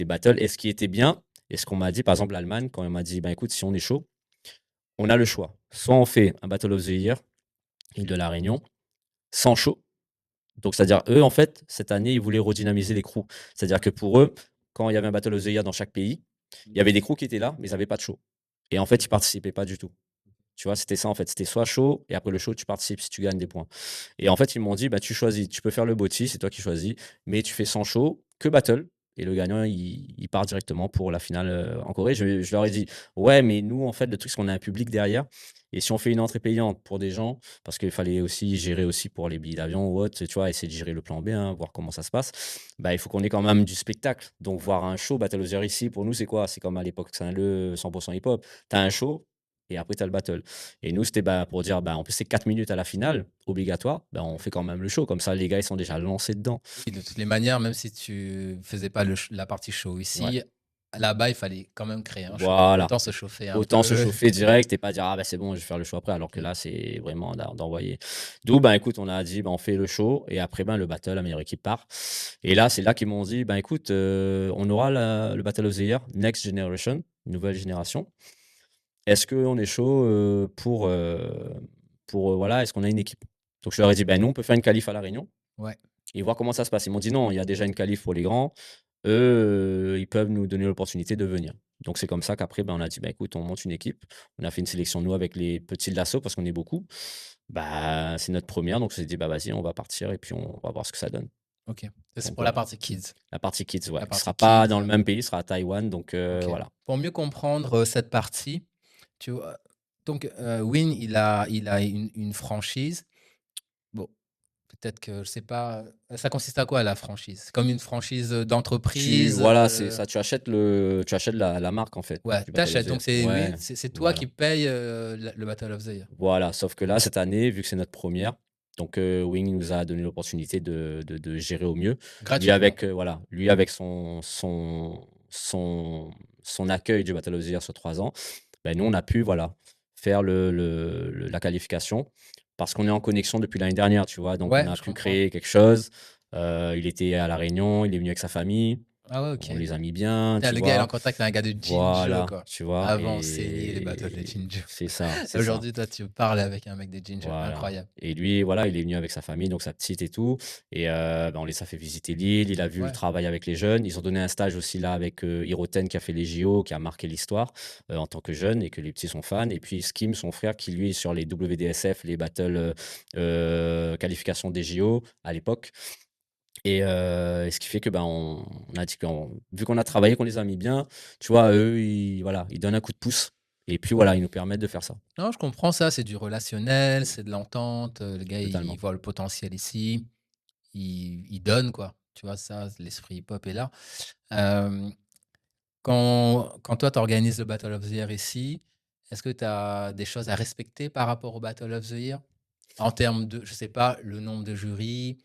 battle. Et ce qui était bien et ce qu'on m'a dit, par exemple, l'Allemagne, quand elle m'a dit: «Ben, écoute, si on est chaud, on a le choix. Soit on fait un Battle of the Year, Île de la Réunion, sans show». Donc c'est-à-dire, eux, en fait, cette année, ils voulaient redynamiser les crews. C'est-à-dire que pour eux, quand il y avait un Battle of the Year dans chaque pays, il y avait des crews qui étaient là, mais ils avaient pas de show. Et en fait, ils participaient pas du tout. Tu vois? C'était ça, en fait. C'était soit chaud et après le show, tu participes si tu gagnes des points. Et en fait, ils m'ont dit: «Bah, tu choisis. Tu peux faire le boti, c'est toi qui choisis, mais tu fais sans show, que battle et le gagnant, il part directement pour la finale, en Corée». Je leur ai dit: «Ouais, mais nous, en fait, le truc, c'est qu'on a un public derrière et si on fait une entrée payante pour des gens» parce qu'il fallait aussi gérer aussi pour les billets d'avion ou autre, tu vois? Essayer de gérer le plan B, hein, voir comment ça se passe. Bah, il faut qu'on ait quand même du spectacle. Donc voir un show Battle of the Year ici, pour nous, c'est quoi? C'est comme à l'époque Saint-Leu, 100 hip-hop. Tu as un show et après tu as le battle. Et nous, c'était, bah, pour dire, bah, en plus, c'est 4 minutes à la finale, obligatoire, bah, on fait quand même le show. Comme ça, les gars, ils sont déjà lancés dedans. Oui, de toutes les manières, même si tu faisais pas la partie show Ouais, ici, là-bas, il fallait quand même créer un show. voilà. Autant se chauffer un Autant se peu. chauffer direct et pas dire: «Ah, bah, c'est bon, je vais faire le show après», alors que Ok. là, c'est vraiment d'envoyer. D'où, ben, écoute, on a dit: «Bah, on fait le show» et après, ben, le battle, la meilleure équipe part. Et là, c'est là qu'ils m'ont dit: «Ben, écoute, on aura le Battle of the Year, Next Generation, nouvelle génération. Est-ce qu'on est chaud, voilà, est-ce qu'on a une équipe?» Donc je leur ai dit: «Ben, nous, on peut faire une qualif à La Réunion». Ouais, Et voir comment ça se passe. Ils m'ont dit: «Non, il y a déjà une qualif pour les grands. Eux, ils peuvent nous donner l'opportunité de venir». Donc c'est comme ça qu'après, ben, on a dit: «Bah, écoute, on monte une équipe». On a fait une sélection, nous, avec les petits de l'assaut parce qu'on est beaucoup. Bah, c'est notre première, donc on s'est dit: «Bah, vas-y, on va partir et puis on va voir ce que ça donne». ok. Ça, c'est Donc pour la voilà, partie kids. la partie kids, ouais, La qui partie sera pas kids, dans le même pays, sera à Taïwan, donc ok. voilà. Pour mieux comprendre cette partie, tu vois, donc Win, il a une franchise. Bon, peut-être que, je sais pas, ça consiste à quoi la franchise? C'est comme une franchise d'entreprise? Voilà, c'est ça, tu achètes la marque, en fait, Ouais, du Battle of t'achètes, the Year. donc c'est Ouais, oui, c'est toi voilà. qui payes, le Battle of the Year? Voilà, sauf que là, cette année, vu que c'est notre première, donc Wing nous a donné l'opportunité de gérer au mieux. Lui Gratuitement? avec, voilà, lui avec son accueil du Battle of the Year sur 3 ans, ben nous, on a pu, voilà, faire la qualification parce qu'on est en connexion depuis l'année dernière, tu vois? Donc on Ouais, a je pu comprends. créer quelque chose. Il était à La Réunion, il est venu avec sa famille, Ah ouais, OK. on les a mis bien, Putain, tu le gars, il est en vois? contact avec un gars de Jinjo, Voilà, quoi. tu vois? Avant, on saignait les battles de Et Jinjo. c'est ça, c'est ça. Aujourd'hui, toi, tu parles avec un mec de Jinjo. Voilà. Incroyable. Et lui, voilà, il est venu avec sa famille, donc sa petite et tout. Et bah, on les a fait visiter l'île. Il a vu le Ouais. travail avec les jeunes. Ils ont donné un stage aussi là avec Hiroten qui a fait les JO, qui a marqué l'histoire en tant que jeune et que les petits sont fans. Et puis Skim, son frère, qui lui est sur les WDSF, les battles qualifications des JO à l'époque. Et ce qui fait que ben, on a dit que vu qu'on a travaillé, qu'on les a mis bien, tu vois, eux, voilà, ils donnent un coup de pouce. Et puis voilà, ils nous permettent de faire ça, Non, je comprends ça, c'est du relationnel, c'est de l'entente, le gars, il totalement. voit le potentiel ici, il donne, quoi. Tu vois, ça, l'esprit hip-hop est là. Hem, quand toi, tu organises le Battle of the Year ici, est-ce que tu as des choses à respecter par rapport au Battle of the Year? En termes de, je sais pas, le nombre de jurys,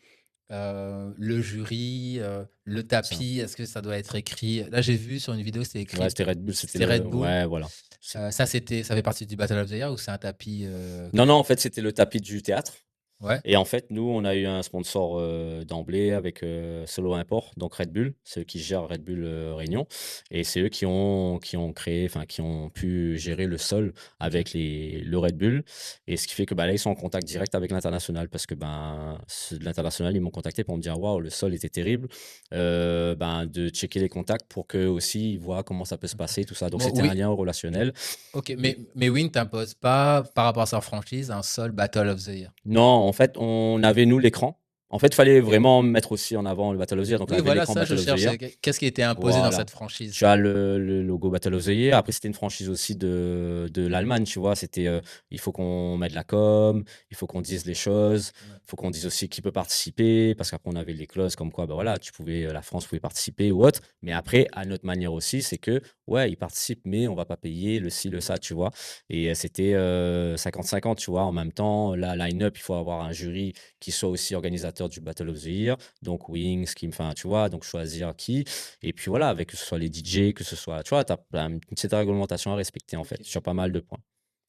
le jury, le Ça. tapis, est-ce que ça doit être écrit? Là, j'ai vu sur une vidéo, c'était Ouais, écrit, c'était Red Bull, c'était c'était Red le Bull. ouais, voilà. Ça fait partie du Battle of the Year ou c'est un tapis, Non, non, en fait, c'était le tapis du théâtre. Ouais. Et en fait, nous, on a eu un sponsor, d'emblée avec, Solo Import, donc Red Bull, c'est eux qui gèrent Red Bull, Réunion et c'est eux qui ont créé, enfin qui ont pu gérer le sol OK. avec le Red Bull et ce qui fait que, bah, là, ils sont en contact direct avec l'international parce que, ben, ceux de l'international, ils m'ont contacté pour me dire: «Waouh, le sol était terrible», ben, de checker les contacts pour qu'eux aussi, ils voient comment ça peut se OK. passer, tout ça. Donc Bon, c'était un oui, lien relationnel. OK, Et mais Wing t'impose pas, par rapport à sa franchise, un seul Battle of the Year? non, en fait, on avait nous l'écran. En fait, il fallait OK. vraiment mettre aussi en avant le Battle of the Year, donc on Oui, avait voilà, l'écran ça je Battle of the cherche, Year. qu'est-ce qui était imposé dans Voilà. cette franchise? Tu as le logo Battle of the Year. Après, c'était une franchise aussi de l'Allemagne, tu vois? C'était, il faut qu'on mette de la com, il faut qu'on dise les choses, Ouais. il faut qu'on dise aussi qui peut participer, parce qu'après on avait les clauses comme quoi, bah, voilà, tu pouvais, la France pouvait participer ou autre. Mais après, à notre manière aussi, c'est que, ouais, ils participent, mais on va pas payer le ci, le ça, tu vois? Et c'était, 50-50, tu vois? En même temps, la line-up, il faut avoir un jury qui soit aussi organisateur du Battle of the Year, donc Wings, Kim, enfin, tu vois? Donc choisir qui et puis voilà, avec que ce soit les DJ, que ce soit tu vois, tu as une petite réglementation à respecter, en fait, OK. sur pas mal de points.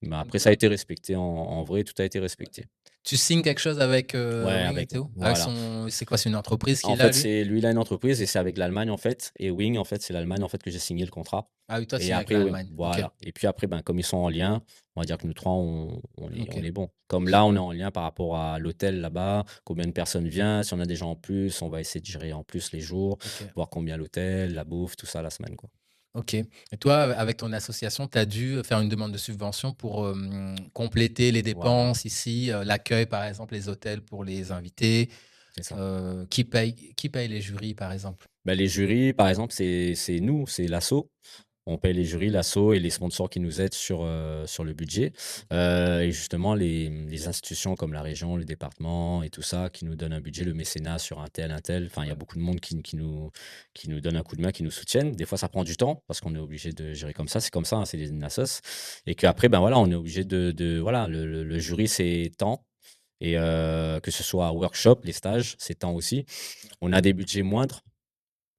Mais Donc après, ça a toi, été respecté en vrai, tout a été ouais. respecté. Tu signes quelque chose avec, Ouais, Wing et avec tout? Avec voilà. son c'est quoi, c'est une entreprise En qu'il a fait, lui? c'est lui, il a une entreprise et c'est avec l'Allemagne, en fait et Wing, en fait, c'est l'Allemagne, en fait, que j'ai signé le contrat Ah oui, toi tu et signes avec après, ouais, l'Allemagne. OK, voilà et puis après, ben, comme ils sont en lien, on va dire que nous 3 on OK. est bon. Comme là, on est en lien par rapport à l'hôtel là-bas, combien de personnes viennent, si on a des gens en plus, on va essayer de gérer en plus les jours, OK. voir combien l'hôtel, la bouffe, tout ça la semaine, quoi. OK. Et toi, avec ton association, tu as dû faire une demande de subvention pour, compléter les Voilà, dépenses ici, l'accueil par exemple, les hôtels pour les invités, c'est ça. qui paye les jurys par exemple? Bah, les jurys, par exemple, c'est nous, c'est l'asso. On paye les jurys, l'asso et les sponsors qui nous aident sur le budget. Et justement les institutions comme la région, le département et tout ça qui nous donnent un budget, le mécénat sur un tel, un tel. Enfin, il y a Ouais. beaucoup de monde qui nous donne un coup de main, qui nous soutiennent. Des fois, ça prend du temps parce qu'on est obligé de gérer comme ça. C'est comme ça, hein, c'est une assos et qu'après, ben, voilà, on est obligé de voilà, le jury, c'est temps et que ce soit workshop, les stages, c'est temps aussi. On a des budgets moindres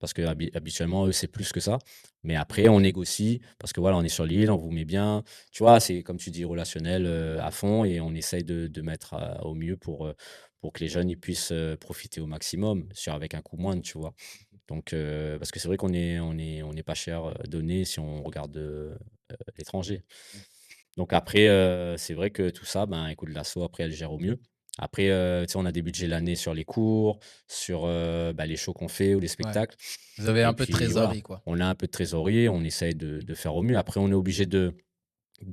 parce que habituellement, eux, c'est plus que ça. Mais après, on négocie parce que voilà, on est sur l'île, on vous met bien. Tu vois, c'est comme tu dis, relationnel à fond et on essaye de mettre au mieux pour que les jeunes ils puissent profiter au maximum, avec un coût moindre, tu vois. Donc, parce que c'est vrai qu'on est pas cher donné si on regarde l'étranger. Donc après, c'est vrai que tout ça, ben, écoute, l'asso après elle gère au mieux. Après, tu sais, on a des budgets l'année sur les cours, sur, bah, les shows qu'on fait ou les Ouais. spectacles Vous avez et un peu de puis voilà, trésorerie quoi? on a un peu de trésorerie, on essaye de faire au mieux. Après, on est obligé de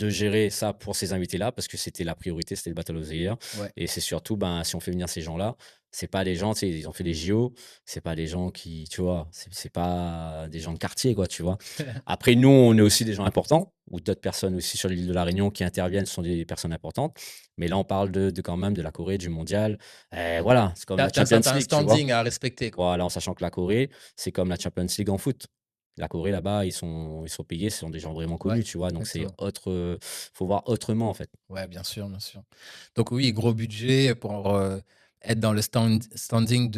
gérer ça pour ces invités-là, parce que c'était la priorité, c'était le Battle of the Year Ouais. et c'est surtout, ben, si on fait venir ces gens-là, c'est pas des gens, tu sais, ils ont fait les JO, c'est pas des gens qui, tu vois? C'est pas des gens de quartier, quoi, tu vois? Après nous, on est aussi des gens importants ou d'autres personnes aussi sur l'île de la Réunion qui interviennent sont des personnes importantes, mais là, on parle de quand même de la Corée, du mondial, voilà, c'est comme Tu la as Champions un League, tu vois? standing à respecter quoi? Voilà, en sachant que la Corée, c'est comme la Champions League en foot. La Corée, là-bas, ils sont payés, ce sont des gens vraiment Ouais, connus, tu vois? Donc c'est exactement. autre, faut voir autrement, en fait. Ouais, bien sûr, bien sûr. Donc oui, gros budget pour, être dans le standing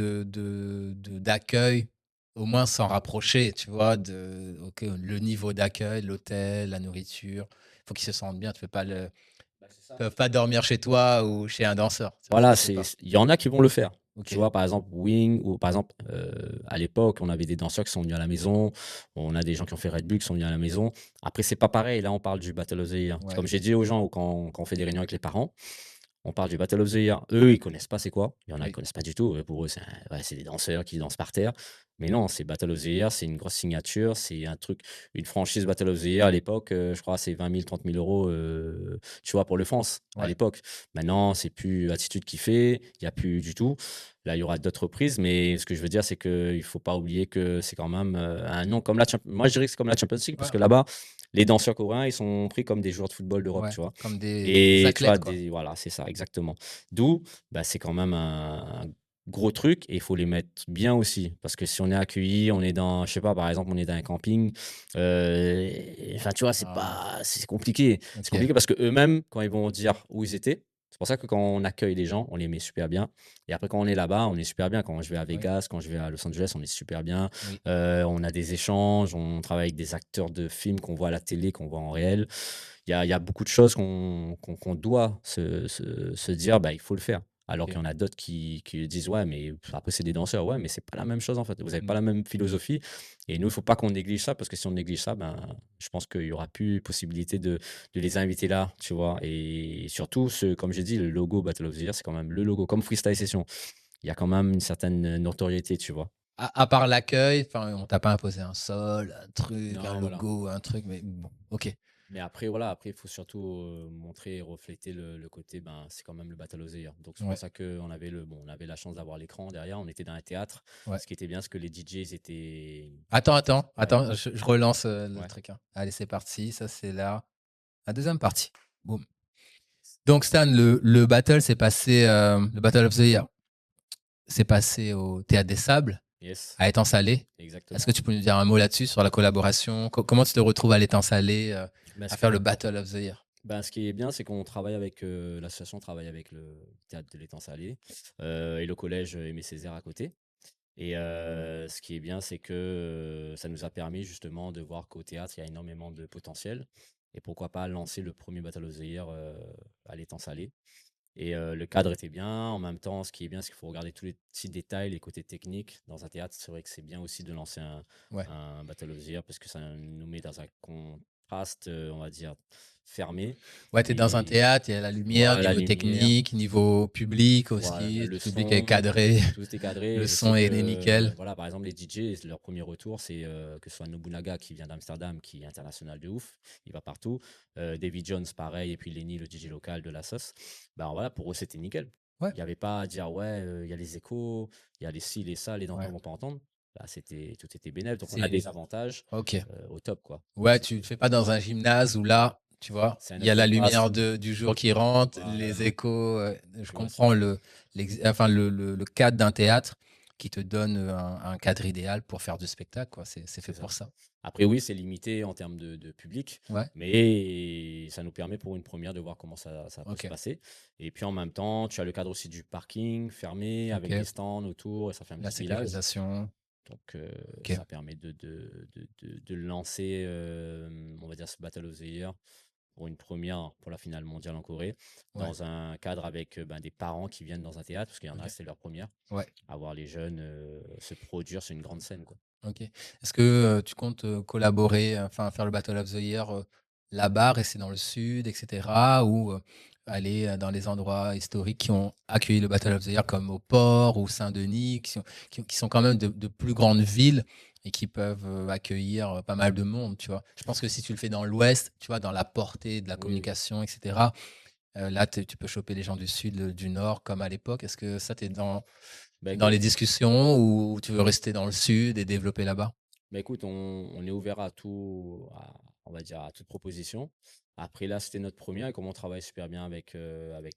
d'accueil, au moins s'en rapprocher, tu vois? OK, le niveau d'accueil, l'hôtel, la nourriture, il faut qu'ils se sentent bien. Tu peux pas le Bah, c'est ça. peuvent pas dormir chez toi ou chez un danseur, ça Voilà, se fait pas. il y en a qui vont le faire. Tu OK, vois, par exemple, Wing ou par exemple, à l'époque, on avait des danseurs qui sont venus à la maison. On a des gens qui ont fait Red Bull qui sont venus à la maison. Après, c'est pas pareil. Là, on parle du Battle of the Year. C'est ouais, comme j'ai dit aux gens quand on fait des réunions avec les parents, on parle du Battle of the Year. Eux, ils connaissent pas c'est quoi. Il y en a, ils oui, connaissent pas du tout. Pour eux, ouais, c'est des danseurs qui dansent par terre. Mais non, c'est Battle of the Year, c'est une grosse signature, c'est un truc, une franchise Battle of the Year à l'époque, je crois, c'est 20 000, 30 000 euros, tu vois, pour le France, à ouais, l'époque. Maintenant, c'est plus Attitude qui fait, il y a plus du tout. Là, il y aura d'autres reprises, mais ce que je veux dire, c'est qu'il faut pas oublier que c'est quand même un nom comme moi, je dirais que c'est comme la Champions League, parce ouais, que là-bas, les danseurs coréens, ils sont pris comme des joueurs de football d'Europe, ouais, tu vois. comme des Et tu vois, athlètes, quoi. voilà, c'est ça, exactement. D'où, bah, c'est quand même un gros truc et il faut les mettre bien aussi. Parce que si on est accueilli, on est dans, je sais pas, par exemple, on est dans un camping, enfin, tu vois, Ah, c'est compliqué. C'est OK, compliqué parce que eux-mêmes, quand ils vont dire où ils étaient, c'est pour ça que quand on accueille les gens, on les met super bien. Et après, quand on est là-bas, on est super bien. Quand je vais à oui, Vegas, quand je vais à Los Angeles, on est super bien. oui. On a des échanges, on travaille avec des acteurs de films qu'on voit à la télé, qu'on voit en réel. Il y a beaucoup de choses qu'on doit se dire, bah, il faut le faire. Alors qu'il OK. y en a d'autres qui disent: «Ouais, mais après c'est des danseurs». Ouais, mais c'est pas la même chose, en fait. Vous avez pas Mmh. la même philosophie et nous, il faut pas qu'on néglige ça parce que si on néglige ça, ben, je pense qu'il y aura plus possibilité de les inviter là, tu vois? Et surtout comme j'ai dit, le logo Battle of the Year, c'est quand même le logo, comme Freestyle Session. Il y a quand même une certaine, notoriété, tu vois? À part l'accueil, enfin, on t'a pas imposé un sol, un truc, un Non, voilà. logo, un truc, mais bon, OK. Mais après, voilà, après, il faut surtout, montrer et refléter le côté, ben, c'est quand même le Battle of the Year. Donc c'est pour Ouais, ça qu'on avait on avait la chance d'avoir l'écran derrière, on était dans un théâtre. ouais. Ce qui était bien, c'est que les DJ, ils étaient ouais, Attends, je relance, le ouais. truc, hein. Allez, c'est parti, ça, c'est la deuxième partie. Boum. Donc Stan, le battle s'est passé, le Battle of the Year s'est passé au Théâtre des Sables, Yes, à Étang-Salé. Est-ce que exactement. tu peux nous dire un mot là-dessus, sur la collaboration? Comment tu te retrouves à l'Étang-Salé, Ben, à faire le Battle of the Year? ce qui est bien, c'est qu'on travaille avec, l'association travaille avec le théâtre de l'Étang Salé, et le collège Aimé Césaire à côté. Et ce qui est bien, c'est que, ça nous a permis justement de voir qu'au théâtre, il y a énormément de potentiel et pourquoi pas lancer le premier Battle of the Year, à l'étang salé et le cadre était bien. En même temps, ce qui est bien, c'est qu'il faut regarder tous les petits détails, les côtés techniques. Dans un théâtre, c'est vrai que c'est bien aussi de lancer Ouais. un Battle of the Year parce que ça nous met dans un contraste, on va dire fermé Ouais, tu es dans un et théâtre, il y a la lumière, voilà, la niveau technique, technique, niveau public voilà, aussi, le le public est son, cadré, tout est cadré. le Je sais son est que, nickel. voilà, par exemple, les DJ, leur premier retour, c'est que ce soit Nobunaga qui vient d'Amsterdam, qui est international de ouf, il va partout. David Jones, pareil, et puis Lenny, le DJ local de la sauce. Ben voilà, pour eux, c'était nickel. Ouais, Il n'y avait pas à dire, ouais, il y a les échos, il y a les ci, les ça, les danseurs ouais. vont pas entendre. Bah, tout était bénéf. Donc, on a C'est des avantages OK. au top, quoi. Donc, Ouais, tu le fais pas dans un gymnase où là, tu vois, c'est un il y a autre la espace. lumière du jour qui rentre, Voilà, les échos, je tu vois. comprends enfin le cadre d'un théâtre qui te donne, un cadre idéal pour faire du spectacle, quoi. C'est fait C'est pour ça. ça. Après oui, c'est limité en termes de public, Ouais, mais ça nous permet pour une première de voir comment ça peut se OK, passer et puis en même temps, tu as le cadre aussi du parking fermé avec OK. des stands autour et ça fait un La petit village sécurisation, donc OK, ça permet de lancer, on va dire ce Battle of the Year pour une première pour la finale mondiale en Corée, ouais, dans un cadre avec, ben, des parents qui viennent dans un théâtre parce qu'il y en a, OK, c'est leur première. ouais, À voir les jeunes, se produire sur une grande scène, quoi. OK. Est-ce que, tu comptes, collaborer, enfin faire le Battle of the Year, là-bas, rester dans le sud et cetera? Ou, aller, dans les endroits historiques qui ont accueilli le Battle of the Year comme au Port ou Saint-Denis, qui sont quand même de plus grandes villes et qui peuvent, accueillir, pas mal de monde, tu vois? Je pense que si tu le fais dans l'ouest, tu vois, dans la portée de la Oui, oui. communication et cetera, là, tu peux choper les gens du sud, du nord comme à l'époque. Est-ce que ça, tu es Bah, dans écoute les discussions ou tu veux rester dans le sud et développer là-bas? Bah, écoute, on est ouvert à tout, on va dire à toute proposition. Après là, c'était notre première et comme on travaille super bien avec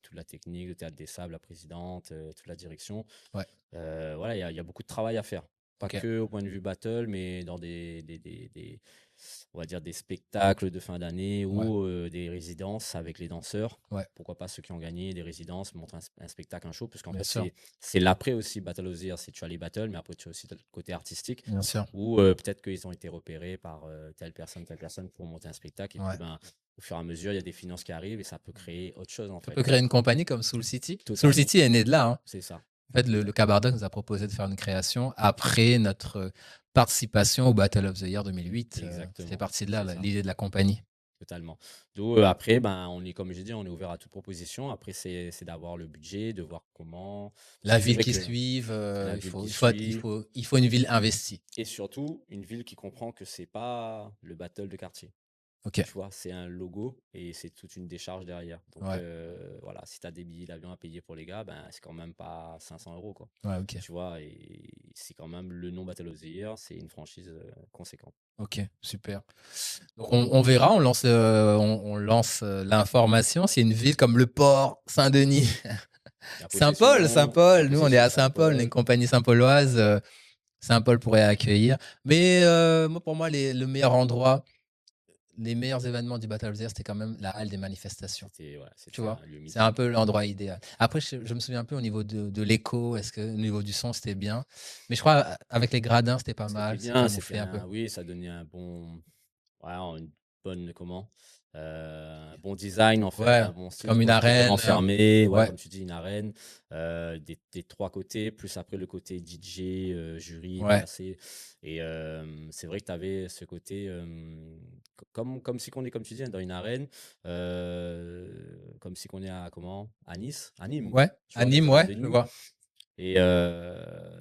toute la technique, le Théâtre des Sables, la présidente, toute la direction, Ouais, voilà, il y a beaucoup de travail à faire. Pas OK. que au point de vue battle, mais dans on va dire des spectacles de fin d'année Ouais, ou des résidences avec les danseurs. ouais, Pourquoi pas ceux qui ont gagné des résidences, montrer un spectacle, un show, parce qu'en bien fait, sûr, c'est l'après aussi, Battle of the Year, c'est tu as les battles, mais après tu as aussi le côté artistique. bien sûr. Ou peut-être qu'ils ont été repérés par, telle personne pour monter un spectacle et puis, Ouais. ben, au fur et à mesure, il y a des finances qui arrivent et ça peut créer autre chose, en Ça fait. peut créer une compagnie comme Soul City. Soul Totalement, City est né de là, hein. c'est ça, En fait, le exact, Cabardoc nous a proposé de faire une création après notre, participation au Battle of the Year 2008. Ça fait exactement, partie de là, c'est ça, l'idée de la compagnie. totalement. D'où, après, ben, on est comme j'ai dit, on est ouvert à toute proposition. Après, c'est d'avoir le budget, de voir comment parce La que c'est ville vrai qui que suive, la il ville faut qui il faut être suit il faut une ville investie. et surtout une ville qui comprend que c'est pas le battle de quartier. OK, Tu vois? C'est un logo et c'est toute une décharge derrière. Donc ouais, voilà, si tu as des billets d'avion à payer pour les gars, ben, c'est quand même pas 500 € quoi. ouais, OK, Tu vois? Et c'est quand même le nom Battle of the Year, c'est une franchise, conséquente. OK, super. Donc on verra, on lance, l'information. C'est une ville comme Le Port, Saint-Denis. La Saint-Paul, possession la Saint-Paul, nous on est possession à Saint-Paul, on est une Saint-Paul, compagnie saint-pauloise, Saint-Paul pourrait accueillir. Mais moi pour moi le meilleur endroit, les meilleurs événements du Battle of the Year, c'était quand même la halle des manifestations, c'était ouais, tu c'était vois? un lieu C'est un mythique. peu l'endroit idéal. Après je me souviens un peu au niveau de l'écho, est-ce que au niveau du son c'était bien? Mais je crois avec les gradins, c'était pas C'était mal, c'est bien, c'était camouflé un peu. un oui, ça donnait un bon ouais, une comment? Bon design en fait, Ouais, un bon style, comme tu une vois? C'était arène. vraiment fermé, ouais, Ouais, comme tu dis, une arène, des 3 côtés, plus après le côté DJ, jury, ouais. placé et c'est vrai que tu avais ce côté, comme si qu'on est, comme tu dis, hein, dans une arène, comme si qu'on est à comment? À Nice? À Nîmes, Ouais, tu à vois? Dans Nîmes, une boîte ouais, de je nuit vois. et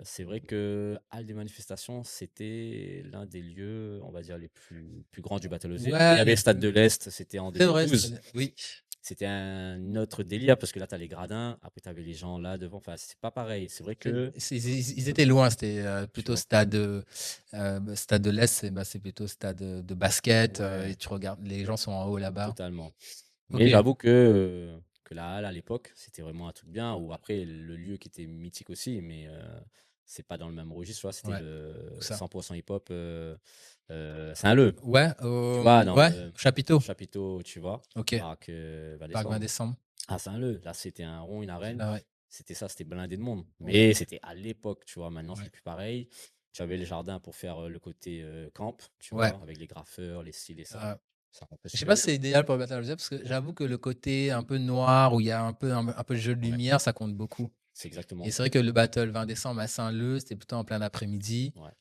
c'est vrai que Halle des manifestations, c'était l'un des lieux, on va dire, les plus grands du Battle of the Year. Après, il Ouais, y avait le Stade de l'Est, c'était en c'est vrai, 2012. oui. C'était un autre délire parce que là, tu as les gradins, après, tu avais les gens là devant. Enfin, c'est pas pareil. C'est vrai que, Ils étaient loin, c'était tu plutôt vois, stade de l'Est, c'est plutôt stade de basket, et ouais, tu regardes, les gens sont en haut là-bas. totalement. Ok, Mais j'avoue que la Halle à l'époque, c'était vraiment un truc bien. Ou après, le lieu qui était mythique aussi, mais c'est pas dans le même registre, tu vois. C'était ouais, le où ça? 100% hip-hop Saint-Leu. Ouais, Tu vois, ouais, dans chapiteau. le chapiteau, tu vois, Ok, Parc parc 20 Décembre. décembre. À Saint-Leu, là, c'était un rond, une arène. Ah ouais, C'était ça, c'était blindé de monde. ouais, Mais c'était à l'époque, tu vois. Maintenant, ouais, c'est plus pareil. Tu avais le jardin pour faire le côté camp, tu ouais. vois, avec les graffeurs, les styles et ça. Euh, Ça rendait je sais super pas si bien. c'est idéal pour le Battle Royale parce que j'avoue que le côté un peu noir où il y a un peu de jeu de Ouais, lumière, ça compte beaucoup. c'est exactement Et c'est ça. vrai que le Battle 20 décembre à Saint-Leu, c'était plutôt en plein après-midi. Ouais,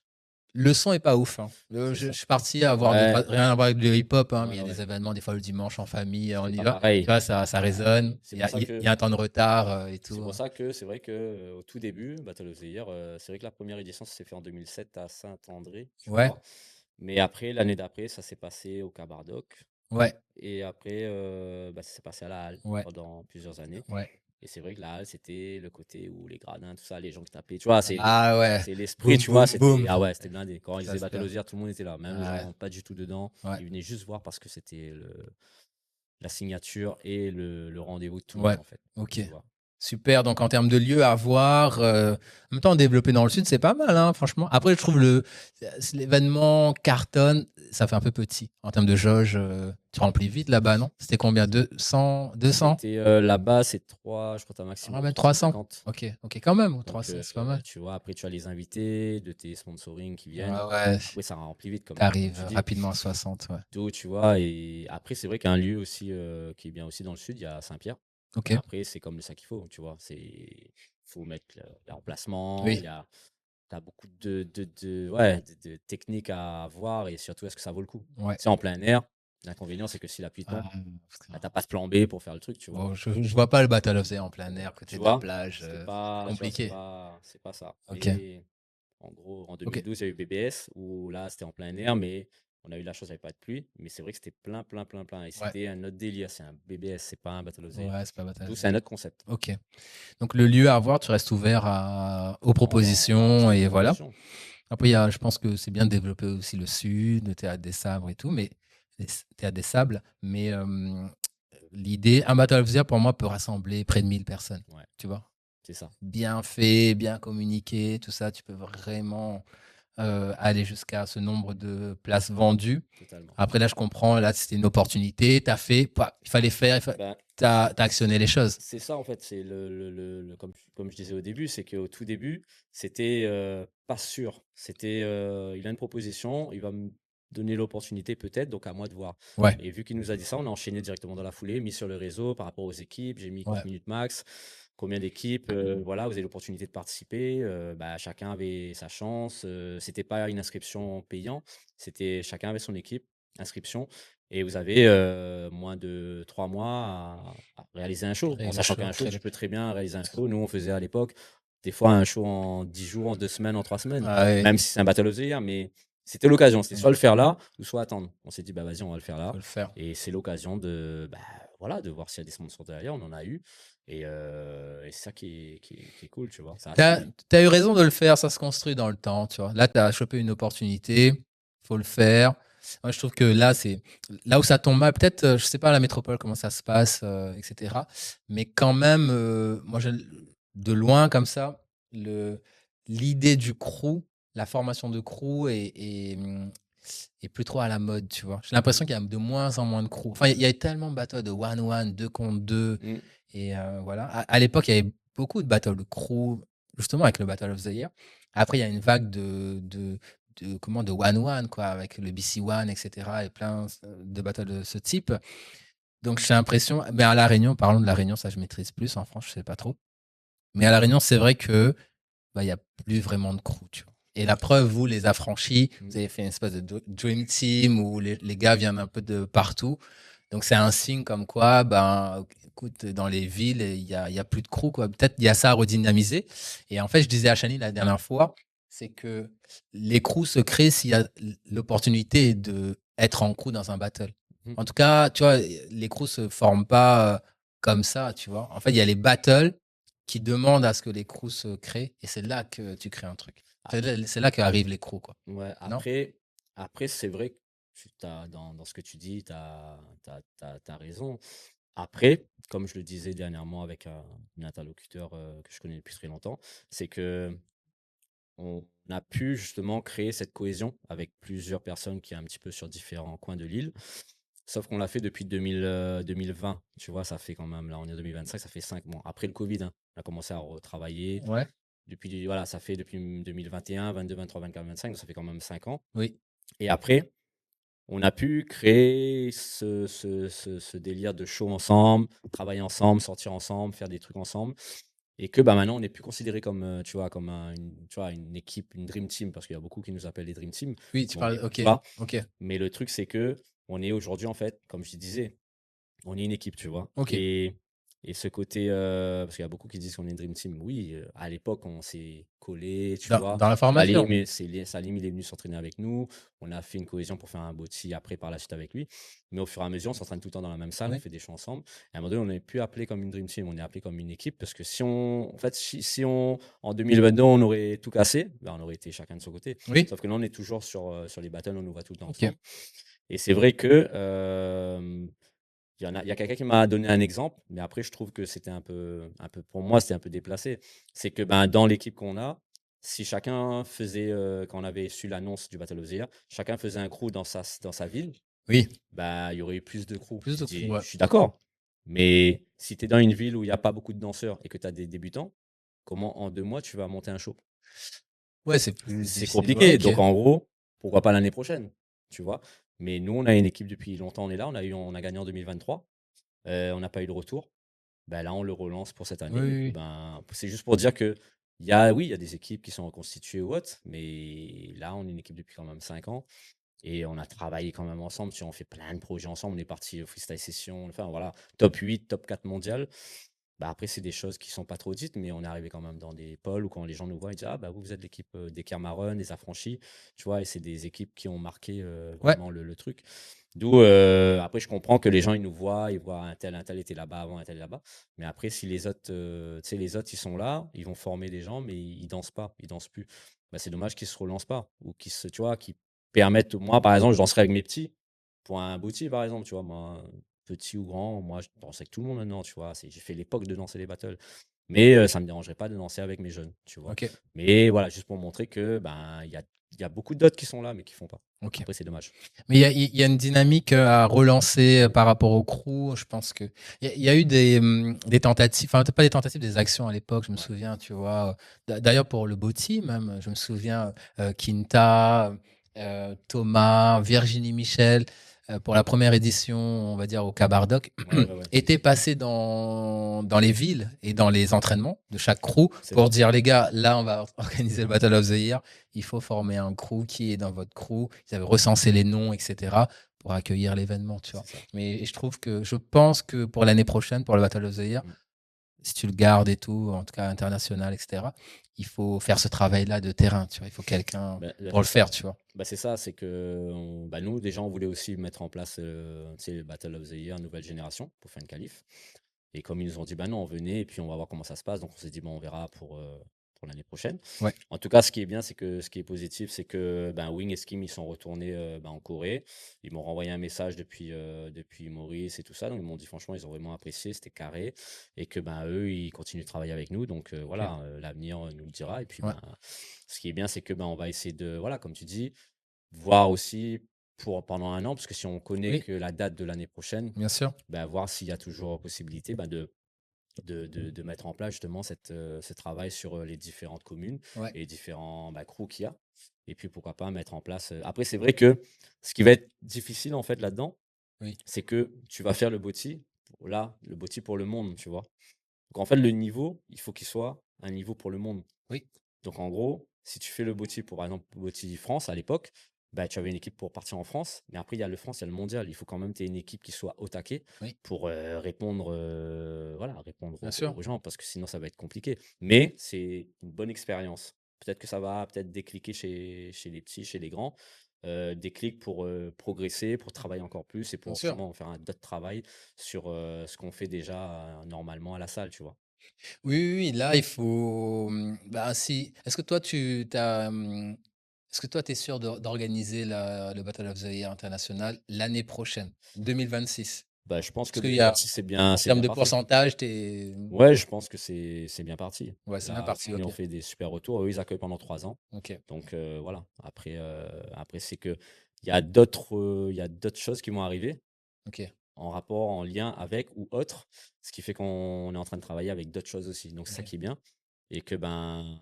Le son est pas ouf, hein. c'est Je ça. suis parti à voir Ouais, rien à voir avec le hip-hop, hein, mais il ouais, y a des ouais. événements, des fois le dimanche en famille, on C'est y pas va. Tu pareil. vois, ça résonne. C'est pour ça Il que y a un temps de retard et c'est tout. pour ça que c'est vrai que au tout début, Battle of the Year, c'est vrai que la première édition, ça s'est fait en 2007 à Saint-André, tu Ouais, vois. Mais après, l'année d'après, ça s'est passé au Cabardoc. ouais, Et après, bah, ça s'est passé à la Halle ouais, pendant plusieurs années. ouais. Et c'est vrai que la Halle, c'était le côté où les gradins, tout ça, les gens qui tapaient. Tu vois, Ah ouais. c'est l'esprit, Boum, tu vois. boum, boum. C'était ah ouais, c'était blindé. Quand ils Ça, faisaient c'était Battle bien. of the Year, tout le monde était là. Même les Ah ouais, gens pas du tout dedans. ouais, Ils venaient juste voir parce que c'était la signature et le rendez-vous de tout le ouais. monde, en fait. Ok. Tu vois. Super, donc en termes de lieux à voir, en même temps développer dans le sud, c'est pas mal, hein, franchement. Après, je trouve l'événement cartonne, ça fait un peu petit en termes de jauge. Tu remplis vite là-bas, non? C'était combien? 200? 200? C'était là-bas, c'est 3, je crois, un Ah, maximum même de 300. 150. Ok, ok, quand même, Donc, 300, c'est pas mal. tu vois, après, tu as les invités de tes sponsoring qui Ouais, viennent. ouais, Après, ça remplit vite, comme t'arrives tu dis. rapidement à 60, ouais. D'où, tu vois, et après, c'est vrai qu'un lieu aussi qui est bien aussi dans le sud, il y a Saint-Pierre. Ok, Mais après, c'est comme ça qu'il faut, tu vois. Faut mettre l'emplacement, oui. t'as beaucoup ouais, de techniques à voir et surtout, est-ce que ça vaut le coup? Ouais. C'est en plein air. L'inconvénient, c'est que si la pluie Ah, tombe, bah, putain. t'as pas de plan B pour faire le truc, tu vois. Bon, je vois pas le Battle of the Air en plein air, côté Tu de la vois? plage, Tu vois, compliqué. c'est pas ça. Ok, Mais en gros, en ok. 2012, il y a eu BBS où là, c'était en plein air, mais on a eu la chance, il n'y avait pas de pluie. Mais c'est vrai que c'était plein, plein, plein, plein. Et Ouais, c'était un autre délire. C'est un BBS, c'est pas un Battle of the Year. ouais, c'est pas Battle D'où of the c'est un Air. autre concept. Ok. Donc le lieu à voir, tu restes ouvert aux On propositions accepte et toute voilà. proposition. Après, je pense que c'est bien de développer aussi le sud, le théâtre des sabres et tout, mais théâtre des sables. Mais l'idée, un Battle of the Year, pour moi, peut rassembler près de 1000 personnes. Ouais, Tu vois? c'est ça, Bien fait, bien communiqué, tout ça, tu peux vraiment aller jusqu'à ce nombre de places vendues. totalement. Après, là, je comprends, là, c'était une opportunité, tu as fait, il fallait faire, Ben, tu as actionné les choses. c'est ça, en fait. C'est comme je disais au début, c'est qu'au tout début, c'était pas sûr. C'était il a une proposition, il va me donner l'opportunité peut-être, donc à moi de voir. Ouais, Et vu qu'il nous a dit ça, on a enchaîné directement dans la foulée, mis sur le réseau par rapport aux équipes. J'ai mis ouais, 4 minutes max. Combien d'équipes, voilà, vous avez l'opportunité de participer. Bah, chacun avait sa chance. C'était pas une inscription payante, c'était chacun avait son équipe, inscription. Et vous avez moins de 3 mois à réaliser un show. En créer le sachant show, qu'un show, créer tu le... peux très bien réaliser un show. Nous, on faisait à l'époque, des fois, un show en 10 jours, en 2 semaines, en 3 semaines, Ah ouais, même si c'est un Battle of the Year, mais c'était l'occasion. C'était soit le faire là, ou soit attendre. On s'est dit, bah vas-y, on va le faire faut là. le faire. Et c'est l'occasion bah, voilà, de voir s'il y a des sponsors derrière. On en a eu. Et c'est ça qui est cool, tu vois. Ça a T'as fini. as eu raison de le faire, ça se construit dans le temps, tu vois. Là, tu as chopé une opportunité, faut le faire. Moi, je trouve que là, c'est là où ça tombe mal. Peut-être, je sais pas à la métropole comment ça se passe, etc. Mais quand même, moi, de loin comme ça, l'idée du crew, la formation de crew est plus trop à la mode, tu vois. J'ai l'impression qu'il y a de moins en moins de crew. Enfin, il y a tellement de battles de one-one, 2 contre 2. Mm. Et voilà. À l'époque, il y avait beaucoup de battles de crew, justement avec le Battle of the Year. Après, il y a une vague de one-one, quoi, avec le BC One, et cetera, et plein de battles de ce type. Donc j'ai l'impression, mais à La Réunion, parlons de La Réunion, ça je maîtrise plus. En France, je sais pas trop. Mais à La Réunion, c'est vrai que bah, il y a plus vraiment de crew, tu vois. Et la preuve, vous, les affranchis, Mmh. vous avez fait une espèce de dream team où les gars viennent un peu de partout. Donc c'est un signe comme quoi, ben, écoute, dans les villes, il y a plus de crew, quoi. Peut-être il y a ça à redynamiser. Et en fait, je disais à Chani la dernière fois, c'est que les crews se créent s'il y a l'opportunité de être en crew dans un battle. Mmh. En tout cas, tu vois, les crews se forment pas comme ça, tu vois. En fait, il y a les battles qui demandent à ce que les crews se créent, et c'est là que tu crées un truc. C'est là qu'arrivent les crews, quoi. Ouais, Non? après c'est vrai que tu as dans ce que tu dis, tu as raison. Après, comme je le disais dernièrement avec un interlocuteur, que je connais depuis très longtemps, c'est qu'on a pu justement créer cette cohésion avec plusieurs personnes qui est un petit peu sur différents coins de l'île. Sauf qu'on l'a fait depuis 2020, tu vois? Ça fait quand même là, on est en 2025, ça fait 5 mois. Après le covid, hein, on a commencé à retravailler Ouais. depuis voilà, ça fait depuis 2021, 22, 23, 24, 25, donc ça fait quand même 5 ans. Oui. Et après, on a pu créer ce délire de show ensemble, travailler ensemble, sortir ensemble, faire des trucs ensemble et que, bah, maintenant on est plus considéré comme, tu vois, comme une équipe, une dream team parce qu'il y a beaucoup qui nous appellent les dream team. Oui, tu Bon, parles, tu OK, vois? OK, Mais le truc, c'est que on est aujourd'hui, en fait, comme je te disais, on est une équipe, tu vois? OK. Et ce côté, parce qu'il y a beaucoup qui disent qu'on est une dream team. Oui, à l'époque, on s'est collés, tu vois? Dans la formation? Salim, il est venu s'entraîner avec nous. On a fait une cohésion pour faire un boti après, par la suite, avec lui. Mais au fur et à mesure, on s'entraîne tout le temps dans la même salle, on Oui. fait des shows ensemble. Et à un moment donné, on n'est plus appelé comme une dream team, on est appelé comme une équipe parce que si on en fait, si on en 2022, on aurait tout cassé, ben, on aurait été chacun de son côté. Oui? Sauf que là, on est toujours sur les battles, on nous voit tout le temps OK. ensemble. Et c'est vrai que, il y a quelqu'un qui m'a donné un exemple, mais après je trouve que c'était un peu pour moi, c'était un peu déplacé. C'est que, ben, dans l'équipe qu'on a, si chacun faisait, quand on avait su l'annonce du Battle of the Year, chacun faisait un crew dans sa ville, Oui. bah, il y aurait eu plus de crew. Plus J'ai de crew, dit: ouais. «Je suis d'accord, mais si tu es dans une ville où il y a pas beaucoup de danseurs et que tu as des débutants, comment en 2 mois tu vas monter un show?» Ouais, c'est plus C'est difficile. Ouais, compliqué, OK. donc en gros, pourquoi pas l'année prochaine, tu vois? Mais nous, on a une équipe depuis longtemps, on est là, on a gagné en 2023, on n'a pas eu de retour. Ben là, on le relance pour cette Oui, année et oui, puis, oui. ben, c'est juste pour dire que oui, il y a des équipes qui sont reconstituées ou autres, mais là, on est une équipe depuis quand même 5 ans et on a travaillé quand même ensemble, tu vois? On fait plein de projets ensemble, on est parti au freestyle session, enfin voilà, top 8, top 4 mondial. Bah, après, c'est des choses qui sont pas trop dites, mais on est arrivé quand même dans des pôles où quand les gens nous voient, ils disent: «Ah bah, vous êtes l'équipe, des Kermaron, des Affranchis», tu vois? Et c'est des équipes qui ont marqué, Ouais. vraiment le truc. D'où, après je comprends que les gens, ils nous voient, ils voient un tel était là-bas avant, un tel est là-bas. Mais après si les autres, tu sais, les autres, ils sont là, ils vont former des gens, mais ils dansent pas, ils dansent plus. Bah, c'est dommage qu'ils se relancent pas ou qu'ils se tu vois? Qu'ils permettent moi, par exemple, je danserais avec mes petits pour un booty, par exemple, tu vois? Moi, petit ou grand, moi, je danse avec tout le monde maintenant, tu vois? J'ai fait l'époque de danser les battles. Mais, ça me dérangerait pas de danser avec mes jeunes, tu vois? OK. Mais voilà, juste pour montrer que, ben, il y a beaucoup d'autres qui sont là, mais qui font pas. OK. Après, c'est dommage. Mais il y a une dynamique, à relancer, par rapport au crew. Je pense que il y a eu des tentatives, enfin, pas des tentatives, des actions à l'époque, je me Ouais. souviens, tu vois? D'ailleurs pour le Boti même, je me souviens, Kinta, Thomas, Virginie Michel, pour la première édition, on va dire au Cabardoc, Ouais, ouais, ouais. étaient passés dans les villes et dans les entraînements de chaque crew C'est pour vrai. dire: «Les gars, là, on va organiser le Battle of the Year. Il faut former un crew. Qui est dans votre crew?» Ils avaient recensé les noms, et cetera, pour accueillir l'événement, tu vois? C'est ça. Mais je pense que pour l'année prochaine, pour le Battle of the Year, Mmh. si tu le gardes et tout, en tout cas international, et cetera, il faut faire ce travail-là de terrain, tu vois? Il faut quelqu'un pour C'est le ça. faire, tu vois? Bah, c'est ça, c'est que, nous, déjà, on voulait aussi mettre en place, tu sais, le Battle of the Year nouvelle génération pour faire une qualif. Et comme ils nous ont dit: «Bah non, venez et puis on va voir comment ça se passe», donc on s'est dit: «Bon, on verra pour l'année prochaine». Ouais. En tout cas, ce qui est bien, c'est que ce qui est positif, c'est que, ben, Wing et Skim, ils sont retournés, ben, en Corée. Ils m'ont renvoyé un message depuis Maurice et tout ça, donc ils m'ont dit franchement, ils ont vraiment apprécié, c'était carré et que, ben, eux, ils continuent de travailler avec nous, donc OK. voilà, l'avenir, nous le dira et puis, Ouais, ben, ce qui est bien, c'est que, ben, on va essayer de voilà, comme tu dis, voir aussi pendant un an, parce que si on connaît oui, que la date de l'année prochaine, bien sûr. ben, voir s'il y a toujours possibilité, ben, de mettre en place justement ce travail sur les différentes communes Ouais. et les différents crews qu'il y a. et puis pourquoi pas mettre en place, après c'est vrai que ce qui va être difficile en fait là-dedans, Oui, c'est que tu vas faire le body, là, le body pour le monde, tu vois? Donc en fait, le niveau, il faut qu'il soit un niveau pour le monde. oui, Donc en gros, si tu fais le body pour, par exemple, Boti France à l'époque, bah, tu avais une équipe pour partir en France, mais après il y a le France, il y a le mondial. Il faut quand même que tu aies une équipe qui soit au taquet oui, pour, répondre, voilà, répondre bien aux sûr, aux gens parce que sinon ça va être compliqué. Mais c'est une bonne expérience. Peut-être que ça va peut-être décliquer chez les petits, chez les grands, déclic pour, progresser, pour travailler encore plus et bien pour sûr. justement faire un d'autres travail sur, ce qu'on fait déjà, normalement à la salle, tu vois? Oui, oui, oui, là, il faut, bah, si est-ce que toi tu t'as est-ce que toi tu es sûr d'organiser le Battle of the Year international l'année prochaine, 2026? Bah, je pense que Parce qu'il y a 2026, en c'est termes bien de parti. pourcentage, tu Ouais, je pense que c'est bien parti. ouais, c'est bien Là, parti, ils OK, ont fait des super retours. Eux, ils accueillent pendant 3 ans. OK, Donc, voilà. Après, c'est que il y a d'autres choses qui vont arriver OK, en rapport, en lien avec ou autre, ce qui fait qu'on est en train de travailler avec d'autres choses aussi. Donc, c'est ça OK. qui est bien et que, ben,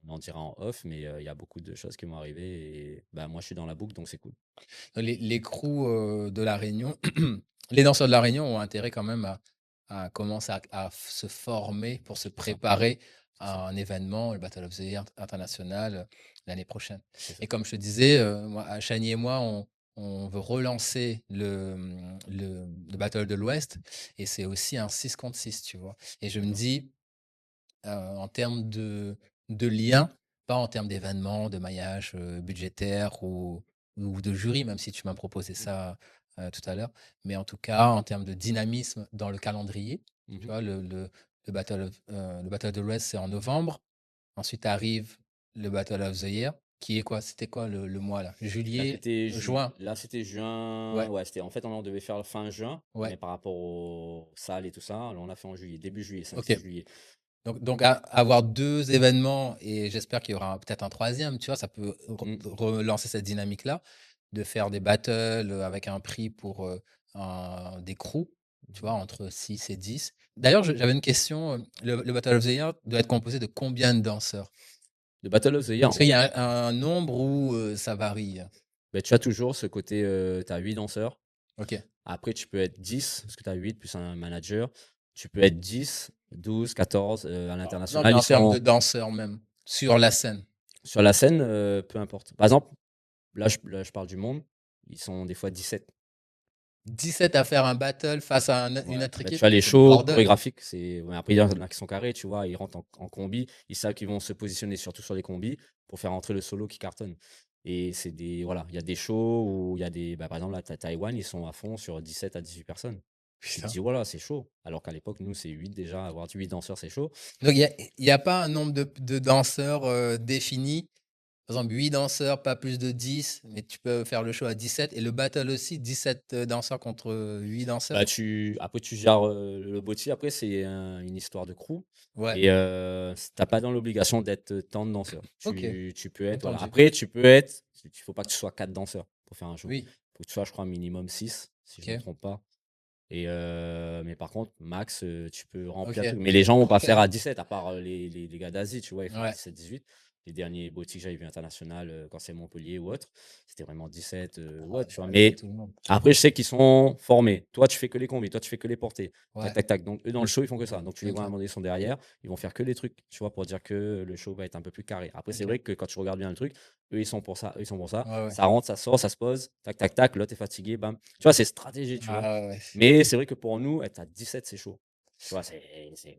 on en dira en off, mais, il y a beaucoup de choses qui vont arriver et bah, moi, je suis dans la boucle, donc c'est cool. Les crews, de La Réunion, les danseurs de La Réunion ont intérêt quand même à commencer à se former pour se C'est ça, préparer c'est ça, à un événement, le Battle of the Year international, l'année prochaine. c'est ça. Et comme je te disais, moi, Chani et moi, on veut relancer le Battle de l'Ouest et c'est aussi un 6 contre 6, tu vois? Et je me D'accord. dis, en termes de liens, pas en termes d'événements, de maillage, budgétaire ou de jury, même si tu m'as proposé Mmh. ça, tout à l'heure. Mais en tout cas, en termes de dynamisme dans le calendrier, tu Mmh. vois? Le Battle de l'Ouest, c'est en novembre. Ensuite arrive le Battle of the Year, qui est quoi? C'était quoi le mois là? Là, Juillet, c'était juin? juin. Ouais, Ouais, c'était en fait, on devait faire fin juin, mais ouais, par rapport aux salles et tout ça, on l'a fait en juillet, début juillet, 5-6 OK. juillet. Donc avoir 2 événements et j'espère qu'il y aura peut-être un troisième, tu vois? Ça peut Mmh. relancer cette dynamique-là, de faire des battles, avec un prix pour, un des crews, tu Mmh. vois? Entre 6 et 10. D'ailleurs, j'avais une question, le Battle of the Year doit être composé de combien de danseurs? Le Battle of the Year, Est-ce qu'il y a un nombre où, ça varie? bah, tu as toujours ce côté, tu as 8 danseurs. OK. Après, tu peux être 10 parce que tu as 8 plus un manager. Tu peux être 10, 12, 14, à Non, mais l'international, ils en termes de sont danseurs même, sur la scène. sur la scène, peu importe. Par exemple, là, je parle du monde, ils sont des fois 17. 17 à faire un battle face à une Ouais, autre bah, tu équipe, as les c'est le shows bordel. chorégraphiques, c'est ouais, après il y en a qui sont carrés, tu vois? Ils rentrent en combi, ils savent qu'ils vont se positionner surtout sur les combis pour faire entrer le solo qui cartonne et c'est des voilà, il y a des shows où il y a des bah, par exemple, là, tu Taïwan, ils sont à fond sur 17 à 18 personnes. Tu te Putain. dis: «Voilà, c'est chaud», alors qu'à l'époque, nous, c'est 8 déjà, avoir 8 danseurs, c'est chaud. Donc il y a pas un nombre de danseurs, défini? Par exemple 8 danseurs, pas plus de 10, mais tu peux faire le show à 17 et le battle aussi 17 danseurs contre, 8 danseurs? Bah, tu gères, le body après c'est une histoire de crew Ouais, et pas dans l'obligation d'être tant de danseurs. OK, Tu peux être voilà, entendu. après tu peux être il faut pas que tu sois 4 danseurs pour faire un show. Oui, Faut que tu sois je crois minimum 6 si je me OK, trompe pas et mais par contre max, tu peux remplir le OK, truc. Mais les gens vont pas OK. faire à 17 à part, les gars d'Asie, tu vois? Ils font Ouais, 17-18. Les derniers boutiques que j'avais vu international, quand c'est Montpellier ou autre, c'était vraiment 17, ouais, ouais, tu vois? c'est Mais tout le monde. après, je sais qu'ils sont formés. Toi, tu fais que les combis, toi, tu fais que les portées. Tac, Ouais, tac, tac. Donc, eux, dans le show, ils font que ça. Donc, tu les vois à un OK, moment donné, ils sont derrière. Ils vont faire que les trucs, tu vois, pour dire que le show va être un peu plus carré. Après, c'est OK. vrai que quand tu regardes bien le truc, eux, ils sont pour ça. Eux, ils sont pour ça. Ouais, ouais. Ça rentre, ça sort, ça se pose. Tac, tac, tac. L'autre est fatigué. Bam. Tu vois, c'est stratégie, tu vois. Ah ouais, ouais. Mais c'est vrai que pour nous, être à 17, c'est chaud. Tu vois, c'est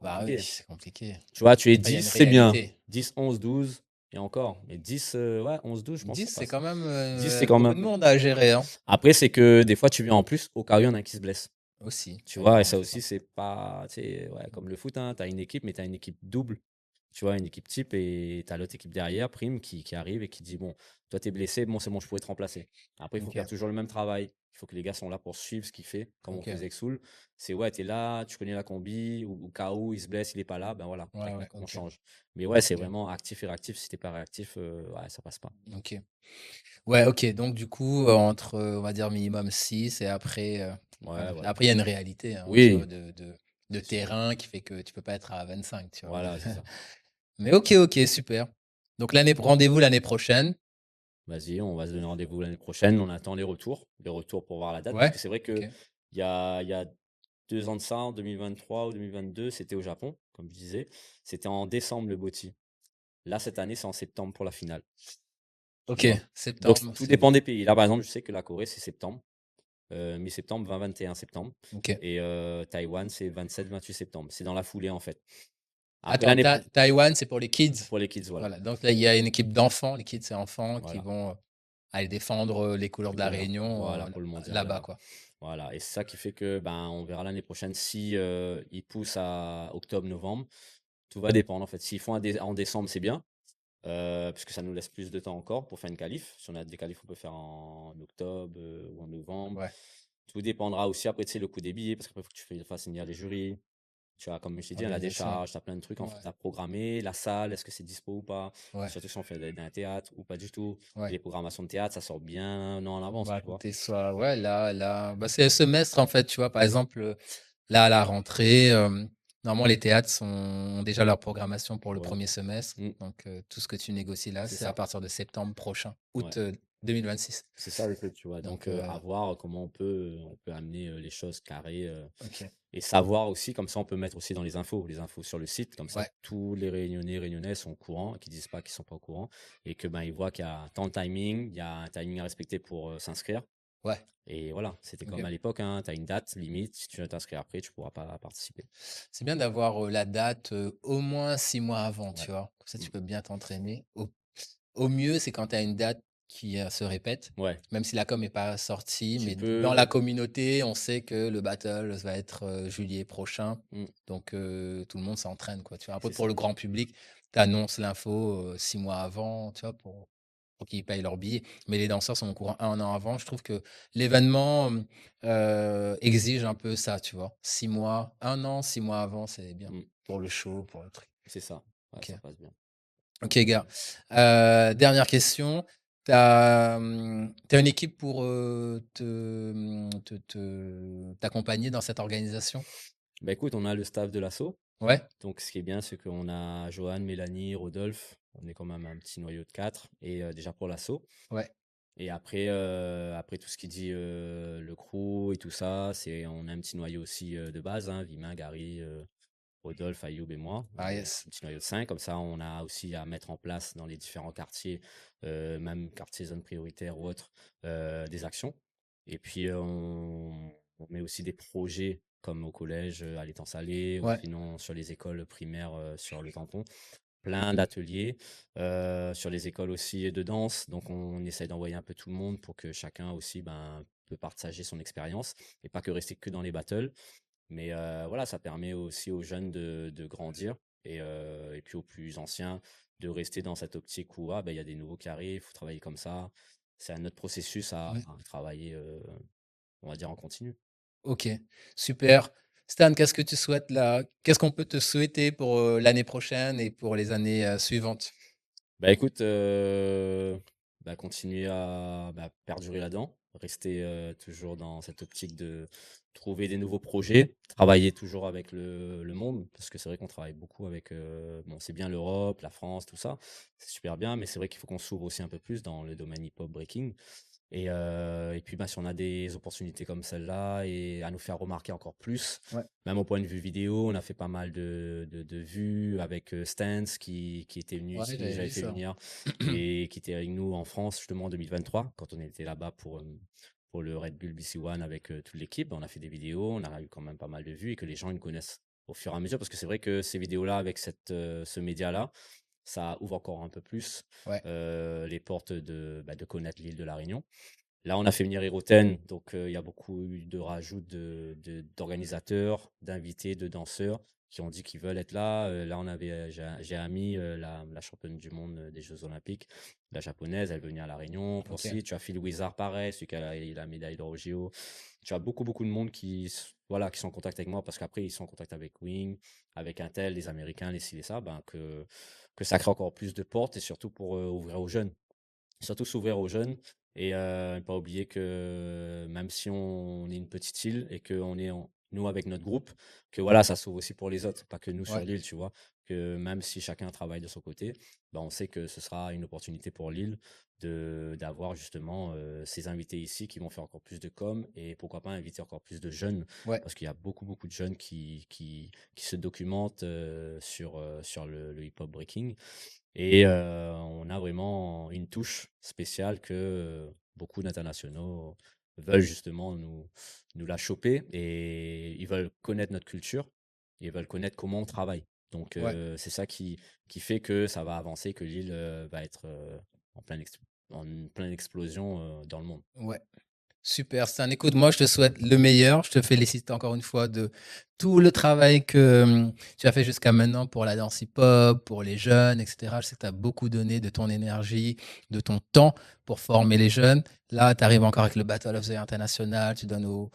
Bah oui, compliqué. c'est compliqué. Tu vois, tu es Après il y a 10, une c'est bien. réalité. 10, 11, 12 et encore. Mais 10, ouais, 11, 12, je pense 10 que ça c'est passe. quand même, 10, c'est quand beaucoup même. de monde à gérer, hein? Après, c'est que des fois, tu viens en plus au cas où il y en a un qui se blesse. Aussi, Tu ça vois? Et dépend ça aussi ça. aussi, c'est pas tu sais, ouais, comme le foot, hein, tu as une équipe, mais tu as une équipe double. Tu vois? Une équipe type et tu as l'autre équipe derrière, prime, qui arrive et qui dit: «Bon, toi, tu es blessé, bon, c'est bon, je pourrais te remplacer». Après, il faut faire OK, toujours le même travail. Il faut que les gars sont là pour suivre ce qu'il fait, comme on OK. faisait avec Soul. C'est ouais, tu es là, tu connais la combi, ou au cas où il se blesse, il est pas là, ben voilà, Ouais, tac, ouais, tac, on OK, change. Mais ouais, c'est OK, vraiment actif et réactif. Si tu pas réactif, ouais, ça passe pas. OK. Ouais, OK, donc du coup, entre, on va dire minimum 6 et après, Ouais, voilà. après il y a une réalité, hein, tu vois? Oui, De c'est sûr. terrain qui fait que tu peux pas être à 25, tu vois? Voilà, c'est ça. Mais OK, OK, super. Donc rendez-vous l'année prochaine. vas-y, on va se donner rendez-vous l'année prochaine. On attend les retours pour voir la date. Parce Ouais? que c'est vrai OK. que il y a 2 ans de ça, en 2023 ou 2022, c'était au Japon, comme je disais. C'était en décembre le BOTY. Là, cette année, c'est en septembre pour la finale, tu OK, vois? Donc septembre, tout c'est bien. dépend des pays. Là, par exemple, je sais que la Corée, c'est septembre, mi-septembre, 20-21 septembre OK. et Taïwan, c'est 27-28 septembre. C'est dans la foulée, en fait. Après Attends, l'année pro Taïwan, c'est pour les kids? pour les kids, voilà. Voilà, donc là, il y a une équipe d'enfants, les kids, c'est enfants qui Voilà. vont, aller défendre, les couleurs Les de la couleurs, Réunion, voilà, pour le mondial là-bas, là-bas. quoi. Voilà et c'est ça qui fait que, ben, on verra l'année prochaine si, ils poussent à octobre-novembre. Tout va dépendre en fait. S'ils font en décembre, c'est bien, puisque ça nous laisse plus de temps encore pour faire une qualif. Si on a des qualifs, on peut faire en octobre, ou en novembre. Ouais, Tout dépendra aussi après, tu sais, le coût des billets, parce qu'après, il faut que fasses venir les jurys. Tu vois, comme je t'ai dit, hein, la organisation. décharge, tu as plein de trucs en Ouais, fait à programmer. La salle, est-ce que c'est dispo ou pas? ouais, Surtout si on fait d'un théâtre ou pas du tout. ouais. Les programmations de théâtre, ça sort bien en avance, Bah, tu vois? écoutez, soit ouais, là, bah, c'est le semestre, en fait, tu vois? Par exemple, là, à la rentrée, normalement, les théâtres ont déjà leur programmation pour le Ouais. premier semestre. Mmh. Donc, tout ce que tu négocies là, C'est c'est à ça. partir de septembre prochain, Ouais. août, 2026. C'est ça le truc, tu vois? Donc, Donc, à voir comment on peut amener, les choses carrées, OK. et savoir aussi, comme ça, on peut mettre aussi dans les infos sur le site, comme ça, Ouais. tous les Réunionnais, Réunionnaises sont au courant, qui disent pas qu'ils sont pas au courant et que, ben, ils voient qu'il y a tant de timing, il y a un timing à respecter pour, s'inscrire Ouais. et voilà, c'était comme OK. à l'époque, hein, tu as une date limite, si tu veux t'inscrire après, tu pourras pas participer. C'est bien d'avoir, la date, au moins 6 mois avant, Ouais. tu vois? Comme ça, Mmh. tu peux bien t'entraîner. Au mieux, c'est quand tu as une date qui, se répète, Ouais, même si la com est pas sortie, tu mais dans la peux communauté, on sait que le battle va être, juillet prochain, mmh, donc tout le monde s'entraîne, quoi, tu vois? Après c'est pour ça. le grand public, tu annonces l'info, 6 mois avant, tu vois? Pour qu'ils payent leur billet, mais les danseurs sont au courant 1 an avant. Je trouve que l'événement, exige un peu ça, tu vois? 6 mois, 1 an, 6 mois avant, c'est bien Mmh, pour le show, pour le truc. c'est ça. Ouais, OK. ça passe bien. OK, gars. Dernière question. Tu as, une équipe pour, t'accompagner dans cette organisation? Bah, écoute, on a le staff de l'asso. Ouais? Donc, ce qui est bien, c'est qu'on a Johan, Mélanie, Rodolphe. On est quand même un petit noyau de 4 et déjà pour l'assaut. Ouais. Et après, après tout ce qui dit le crew et tout ça, on a un petit noyau aussi de base, hein, Vimin, Gary, Rodolphe, Ayoub et moi. Ah On est yes. un petit noyau de 5. Comme ça, on a aussi à mettre en place dans les différents quartiers, même quartier zone prioritaire ou autre, des actions. Et puis, on met aussi des projets comme au collège à l'étang salé ou Ouais. sinon sur les écoles primaires sur le tampon. Plein d'ateliers sur les écoles aussi de danse. Donc, on essaye d'envoyer un peu tout le monde pour que chacun aussi ben, peut partager son expérience et pas que rester que dans les battles. Mais voilà, ça permet aussi aux jeunes de grandir et puis aux plus anciens de rester dans cette optique où ah, ben, il y a des nouveaux qui arrivent, il faut travailler comme ça. C'est un autre processus Ouais. à travailler, on va dire, en continu. OK, super. Stan, qu'est-ce que tu souhaites là? Qu'est-ce qu'on peut te souhaiter pour, l'année prochaine et pour les années, suivantes? Bah écoute, bah, continuer à bah, perdurer là-dedans, rester toujours dans cette optique de trouver des nouveaux projets, travailler toujours avec le monde, parce que c'est vrai qu'on travaille beaucoup avec, bon, c'est bien l'Europe, la France, tout ça, c'est super bien, mais c'est vrai qu'il faut qu'on s'ouvre aussi un peu plus dans le domaine hip-hop breaking. Et puis, bah, si on a des opportunités comme celle-là et à nous faire remarquer encore plus, Ouais. même au point de vue vidéo, on a fait pas mal de vues avec Stance qui était venu Ouais, ici, que j'avais j'avais vu fait ça. venir et qui était avec nous en France justement en 2023 quand on était là-bas pour le Red Bull BC One avec toute l'équipe. On a fait des vidéos, on a eu quand même pas mal de vues et que les gens ils nous connaissent au fur et à mesure parce que c'est vrai que ces vidéos-là avec ce média-là, ça ouvre encore un peu plus Ouais. les portes de connaître l'île de la Réunion. Là, on a fait venir Eroten, donc il y a beaucoup eu de rajouts d'organisateurs, d'invités, de danseurs qui ont dit qu'ils veulent être là. Là, j'ai Ami, la championne du monde des Jeux Olympiques, la japonaise, elle veut venir à La Réunion. Pour OK. si, tu as Phil Wizard, pareil, celui qui a la médaille d'or au JO. Tu as beaucoup, beaucoup de monde voilà, qui sont en contact avec moi parce qu'après, ils sont en contact avec Wing, avec Intel, les Américains, les ci, les ça, ben, que ça crée encore plus de portes et surtout pour ouvrir aux jeunes. Surtout s'ouvrir aux jeunes et ne pas oublier que même si on est une petite île et qu'on est nous, avec notre groupe, que voilà, ça s'ouvre aussi pour les autres, pas que nous sur Ouais, l'île, tu vois? Que même si chacun travaille de son côté, bah, on sait que ce sera une opportunité pour l'île d'avoir justement, ces invités ici qui vont faire encore plus de com et pourquoi pas inviter encore plus de jeunes. ouais, Parce qu'il y a beaucoup, beaucoup de jeunes qui se documentent, sur le hip-hop breaking et on a vraiment une touche spéciale que, beaucoup d'internationaux veulent justement nous la choper et ils veulent connaître notre culture, ils veulent connaître comment on travaille. Donc ouais, c'est ça qui fait que ça va avancer, que l'île, va être, en pleine explosion, dans le monde. ouais. Super, Stan. Écoute, moi, je te souhaite le meilleur. Je te félicite encore une fois de tout le travail que tu as fait jusqu'à maintenant pour la danse hip-hop, pour les jeunes, etc. Je sais que tu as beaucoup donné de ton énergie, de ton temps pour former les jeunes. Là, tu arrives encore avec le Battle of the Year International. Tu donnes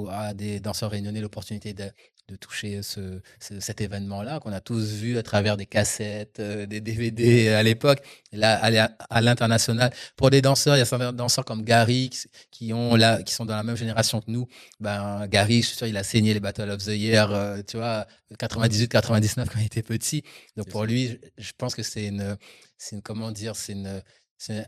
à des danseurs réunionnais l'opportunité de toucher cet événement-là qu'on a tous vu à travers des cassettes, des DVD à l'époque. Et là, aller à l'international. Pour des danseurs, il y a certains danseurs comme Gary qui sont dans la même génération que nous. Ben, Gary, je suis sûr, il a saigné les Battle of the Year, tu vois, 98, 99 quand il était petit. Donc C'est pour ça, lui, je pense que comment dire, c'est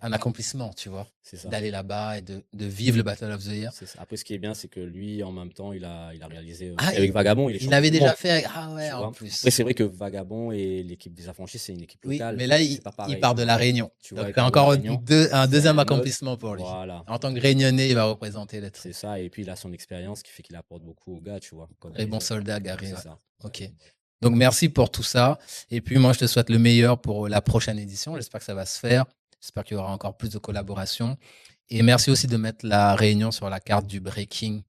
un accomplissement, tu vois, c'est ça. d'aller là-bas et de vivre le Battle of the Year. C'est ça. Après, ce qui est bien, c'est que lui, en même temps, il a réalisé Ah, aussi avec Vagabond, il est il champion avait du déjà monde, fait, ah ouais, tu en vois? Après, plus. c'est vrai que Vagabond et l'équipe des Affranchis, c'est une équipe Oui, locale, mais là, c'est pas il pareil, part de la Réunion. tu vois? Donc Il c'est part de La encore Réunion, un c'est deuxième un autre accomplissement pour lui. voilà, En tant que Réunionnais, il va représenter le c'est truc. ça et puis il a son expérience qui fait qu'il apporte beaucoup aux gars, tu vois? Comme Très les bon autres. soldat, Gary, C'est ouais. ça, ouais. Ok. Donc, merci pour tout ça. Et puis, moi, je te souhaite le meilleur pour la prochaine édition. J'espère que ça va se faire. J'espère qu'il y aura encore plus de collaborations. Et merci aussi de mettre la Réunion sur la carte du breaking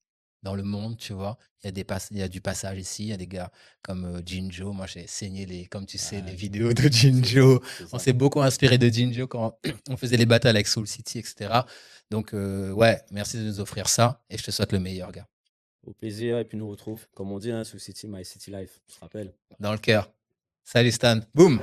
dans le monde, tu vois. Il y a du passage ici. Il y a des gars comme Jinjo. Moi, j'ai saigné comme tu sais, les Ouais, vidéos de c'est ça, Jinjo. c'est On ça. s'est beaucoup inspiré de Jinjo quand on faisait les battles avec Soul City, etc. Donc, ouais, merci de nous offrir ça. Et je te souhaite le meilleur, gars. Au plaisir et puis nous retrouve, comme on dit, hein, Soul City, My City Life, tu te rappelles? Dans le cœur. Salut Stan. Boum!